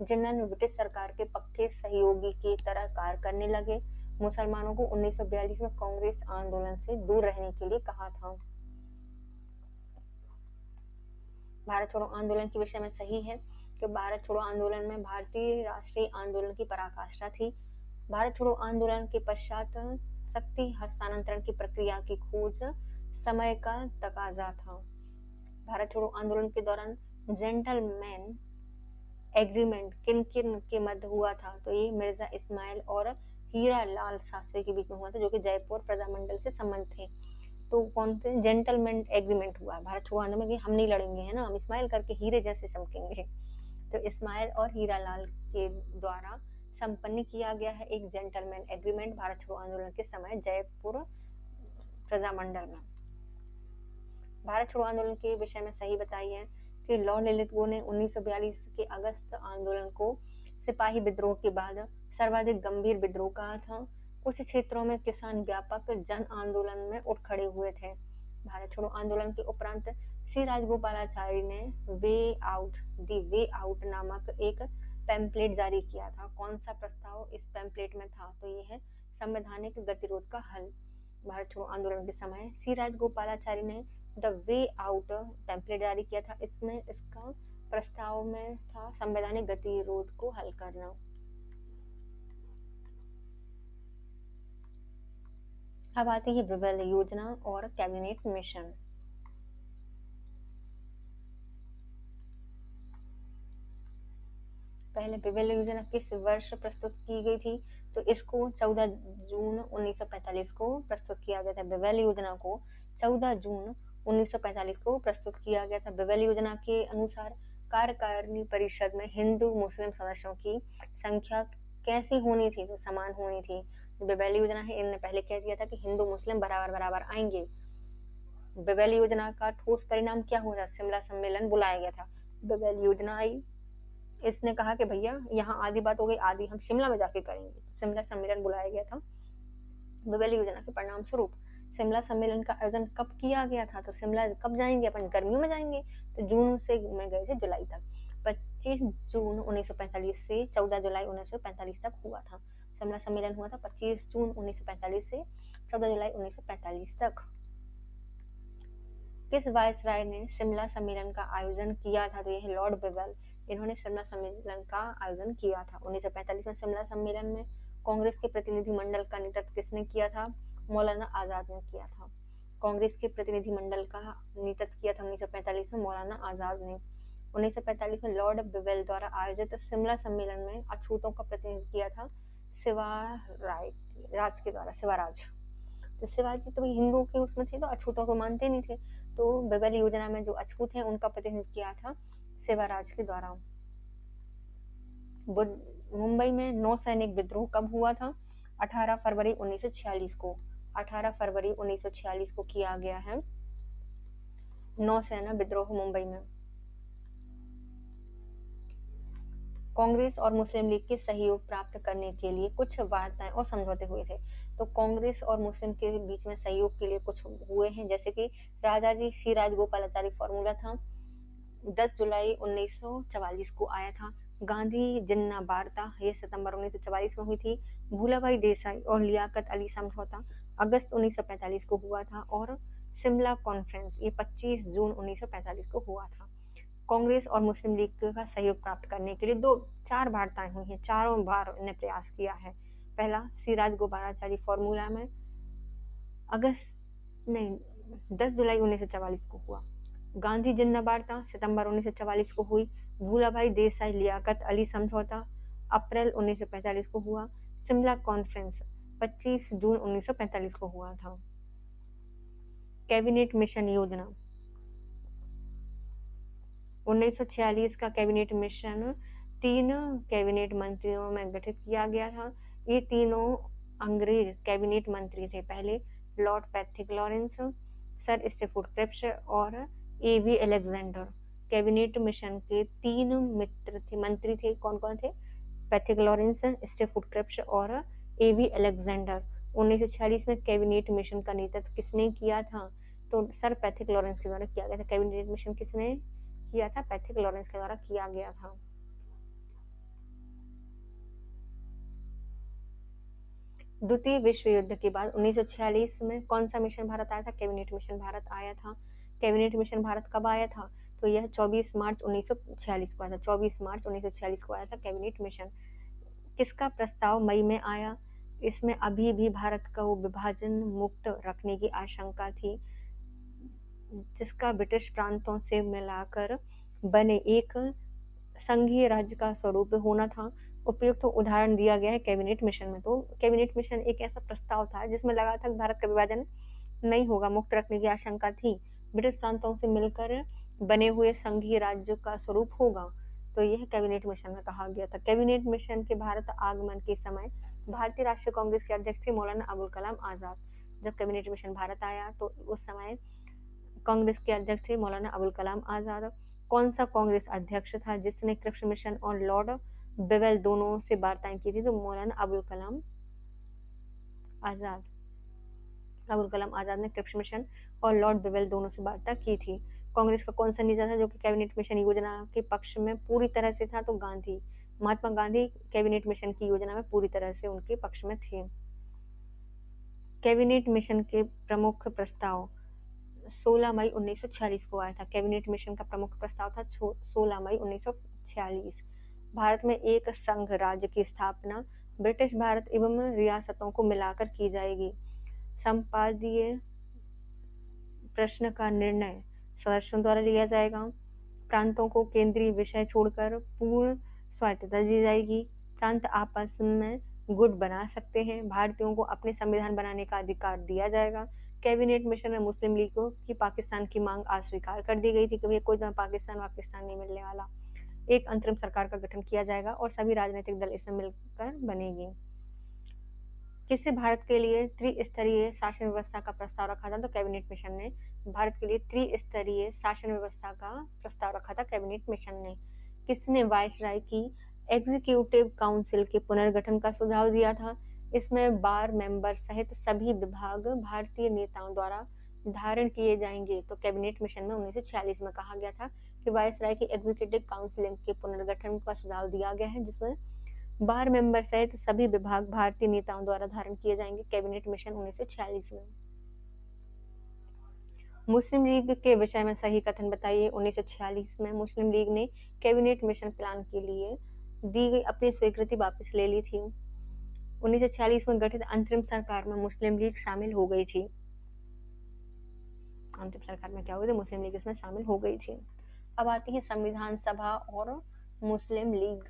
जनरल ब्रिटिश सरकार के पक्के सहयोगी की तरह कार्य करने लगे। मुसलमानों को 1942 में कांग्रेस आंदोलन से दूर रहने के लिए कहा था। भारत छोड़ो आंदोलन के विषय में सही है कि भारत छोड़ो आंदोलन में भारतीय राष्ट्रीय आंदोलन की पराकाष्ठा थी। भारत छोड़ो आंदोलन के पश्चात शक्ति हस्तांतरण की प्रक्रिया की खोज समय का तकाजा था। भारत छोड़ो आंदोलन के दौरान जेंटलमैन एग्रीमेंट किन किन के मध्य हुआ था? तो ये मिर्जा इस्माइल और हीरा लाल शास्त्री के बीच में हुआ था जो कि जयपुर प्रजामंडल से संबंध थे। तो कौन से जेंटलमैन एग्रीमेंट हुआ भारत छोड़ो आंदोलन में कि हम नहीं लड़ेंगे, है ना, हम इस्माइल करके हीरे जैसे चमकेंगे। तो इस्माइल और हीरालाल के द्वारा संपन्न किया गया है एक जेंटलमैन एग्रीमेंट भारत छोड़ो आंदोलन के समय जयपुर प्रजामंडल में। भारत छोड़ो आंदोलन के विषय में सही बताइए कि लॉर्ड लिलिथगो ने 1942 के अगस्त आंदोलन को सिपाही विद्रोह के बाद सर्वाधिक गंभीर विद्रोह कहा था। कुछ क्षेत्रों में किसान व्यापक जन आंदोलन में उठ खड़े हुए थे। भारत छोड़ो आंदोलन के उपरांत श्री राजगोपालाचारी ने वे आउट नामक एक पैम्पलेट जारी किया था। कौन सा प्रस्ताव इस पैम्पलेट में था? तो ये है संवैधानिक गतिरोध का हल। भारत छोड़ो आंदोलन के समय श्री राजगोपालाचारी ने द वे आउट पैम्पलेट जारी किया था। इसमें इसका प्रस्ताव में था संवैधानिक गतिरोध को हल करना। अब आती है विवेल योजना और कैबिनेट मिशन। पहले विवेल योजना किस वर्ष प्रस्तुत की गई थी? तो इसको 14 जून 1945 को प्रस्तुत किया गया था। विवेल योजना को 14 जून 1945 को प्रस्तुत किया गया था। विवेल योजना के अनुसार कार्यकारिणी परिषद में हिंदू मुस्लिम सदस्यों की संख्या कैसी होनी थी, जो समान होनी थी। बेबेल योजना है, इन्होंने पहले कह दिया था कि हिंदू मुस्लिम बराबर बराबर आएंगे। बेबेल योजना का ठोस परिणाम क्या हुआ? शिमला सम्मेलन बुलाया गया था। बेबेल योजना आई, इसने कहा कि भैया यहाँ आधी बात हो गई, आधी हम शिमला में जाके करेंगे। शिमला सम्मेलन बुलाया गया था। बेबेल योजना के परिणाम स्वरूप शिमला सम्मेलन का आयोजन कब किया गया था? तो शिमला कब जाएंगे अपन? गर्मियों में जाएंगे। तो जून से में गए थे जुलाई तक। 25 जून 1945 से 14 जुलाई 1945 तक हुआ था। शिमला सम्मेलन हुआ था 25 जून 1945 से 14 जुलाई 1945 तक। किस वायसराय ने शिमला सम्मेलन का आयोजन किया था? तो यह लॉर्ड बेवेल, इन्होंने शिमला सम्मेलन का आयोजन किया था। 1945 में शिमला सम्मेलन में कांग्रेस के प्रतिनिधि मंडल का नेतृत्व किसने किया था? मौलाना आजाद ने किया था। कांग्रेस के प्रतिनिधि मंडल का नेतृत्व किया था 1945 में मौलाना आजाद ने। 1945 में लॉर्ड बेवेल द्वारा आयोजित शिमला सम्मेलन में अछूतों का प्रतिनिधित्व किया था शिवाराज के द्वारा। शिवाराज, तो शिवाजी तो हिंदुओं के उसमें थे, तो अछूतों को मानते नहीं थे, तो बेबेल योजना में जो अछूत हैं उनका प्रतिनिधित्व किया था शिवाराज के द्वारा। मुंबई में नौसैनिक विद्रोह कब हुआ था? 18 फरवरी 1946 को। 18 फरवरी 1946 को किया गया है नौसेना विद्रोह मुंबई में। कांग्रेस और मुस्लिम लीग के सहयोग प्राप्त करने के लिए कुछ वार्ताएं और समझौते हुए थे। तो कांग्रेस और मुस्लिम के बीच में सहयोग के लिए कुछ हुए हैं, जैसे कि राजाजी सी राजगोपालाचारी फॉर्मूला था, 10 जुलाई 1944 को आया था। गांधी जिन्ना वार्ता, ये सितंबर 1944 में हुई थी। भूलाभाई देसाई और लियाकत अली समझौता अगस्त 1945 को हुआ था। और शिमला कॉन्फ्रेंस, ये 25 जून 1945 को हुआ था। कांग्रेस और मुस्लिम लीग का सहयोग प्राप्त करने के लिए चार वार्ताएं हुई हैं, चारों बार इन्हें प्रयास किया है। पहला सी राजगोपालाचारी फॉर्मूला में 10 जुलाई 1944 को हुआ। गांधी जिन्ना वार्ता सितंबर 1944 को हुई। भूलाभाई देसाई लियाकत अली समझौता अप्रैल 1945 को हुआ। शिमला कॉन्फ्रेंस 25 जून 1945 को हुआ था। कैबिनेट मिशन योजना, 1946 का कैबिनेट मिशन 3 कैबिनेट मंत्रियों में गठित किया गया था। ये तीनों अंग्रेज कैबिनेट मंत्री थे। पहले Lord Pethick Lawrence, Sir Stafford Cripps और एवी अलेक्जेंडर। कैबिनेट मिशन के 3 मंत्री थे। कौन कौन थे? पैथिक लॉरेंस, स्टीफोर्ड क्रिप्स और एवी अलेक्जेंडर। 1946 में कैबिनेट मिशन का नेतृत्व किसने किया था? तो सर पैथिक लॉरेंस के द्वारा किया गया था। कैबिनेट मिशन किसने किया था? पैथिक लॉरेंस के द्वारा किया गया था। द्वितीय विश्व युद्ध के बाद 1946 में कौन सा मिशन भारत आया था? कैबिनेट मिशन भारत आया था। कैबिनेट मिशन भारत कब आया था? तो यह 24 मार्च 1946 को आया था। 24 मार्च 1946 को आया था कैबिनेट मिशन। किसका प्रस्ताव मई में आया? इसमें अभी भी भारत को विभाजन मुक्त रखने की आशंका थी, जिसका ब्रिटिश प्रांतों से मिलाकर बने एक संघीय राज्य का स्वरूप होना था। उपयुक्त तो उदाहरण दिया गया है कैबिनेट मिशन में। तो कैबिनेट मिशन एक ऐसा प्रस्ताव था जिसमें लगा था कि भारत का विभाजन नहीं होगा, मुक्त रखने की आशंका थी, ब्रिटिश प्रांतों से मिलकर बने हुए संघीय राज्य का स्वरूप होगा। तो यह कैबिनेट मिशन में कहा गया था। कैबिनेट मिशन के भारत आगमन के समय भारतीय राष्ट्रीय कांग्रेस के अध्यक्ष थे मौलाना अबुल कलाम आजाद। जब कैबिनेट मिशन भारत आया तो उस समय कांग्रेस के अध्यक्ष थे मौलाना अबुल कलाम आजाद। कौन सा कांग्रेस अध्यक्ष था जिसने क्रिप्स मिशन और लॉर्ड बेवेल दोनों से वार्ताएं की थी? तो मौलाना अबुल कलाम आजाद। अबुल कलाम आजाद ने क्रिप्स मिशन और लॉर्ड बेवेल दोनों से वार्ता की थी। कांग्रेस का कौन सा नेता था जो कि कैबिनेट मिशन योजना के पक्ष में पूरी तरह से था? तो गांधी, महात्मा गांधी कैबिनेट मिशन की योजना में पूरी तरह से उनके पक्ष में थे। कैबिनेट मिशन के प्रमुख प्रस्ताव 16 मई 1946 को आया था। कैबिनेट मिशन का प्रमुख प्रस्ताव था 16 मई 1946। भारत में एक संघ राज्य की स्थापना ब्रिटिश भारत एवं रियासतों को मिलाकर की जाएगी। संपादीय प्रश्न का निर्णय सदस्यों द्वारा लिया जाएगा। प्रांतों को केंद्रीय विषय छोड़कर पूर्ण स्वायत्तता दी जाएगी। प्रांत आपस में गुट बना सकते हैं। भारतीयों को अपने संविधान बनाने का अधिकार दिया जाएगा। कैबिनेट मिशन में मुस्लिम लीग की पाकिस्तान की मांग अस्वीकार कर दी गई थी कि कोई पाकिस्तान नहीं मिलने वाला। एक अंतरिम सरकार का गठन किया जाएगा और सभी राजनीतिक दल इसमें मिलकर बनेगी। किससे भारत के लिए त्रिस्तरीय शासन व्यवस्था का प्रस्ताव रखा था? तो कैबिनेट मिशन ने भारत के लिए त्रिस्तरीय शासन व्यवस्था का प्रस्ताव रखा था कैबिनेट मिशन ने। किसने वायसराय की एग्जीक्यूटिव काउंसिल के पुनर्गठन का सुझाव दिया था? इसमें बार मेंबर सहित सभी विभाग भारतीय नेताओं द्वारा धारण किए जाएंगे। तो कैबिनेट मिशन में 1946 में कहा गया था कि वायसराय की एग्जीक्यूटिव काउंसिल के पुनर्गठन का सुझाव दिया गया है, जिसमें बार मेंबर सहित सभी विभाग भारतीय नेताओं द्वारा धारण किए जाएंगे। कैबिनेट मिशन 1946 में। मुस्लिम लीग के विषय में सही कथन बताइए। 1946 में मुस्लिम लीग ने कैबिनेट मिशन प्लान के लिए दी गई अपनी स्वीकृति वापस ले ली थी। 1946 में गठित अंतरिम सरकार में मुस्लिम लीग शामिल हो गई थी। अंतरिम सरकार में क्या हुई थी? मुस्लिम लीग इसमें शामिल हो गई थी। अब आती है संविधान सभा और मुस्लिम लीग।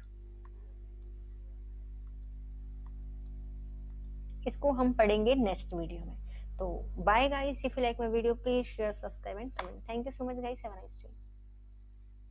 इसको हम पढ़ेंगे नेक्स्ट वीडियो में। तो bye guys, if you like my video please share, subscribe and comment. Thank you so much guys, have a nice day.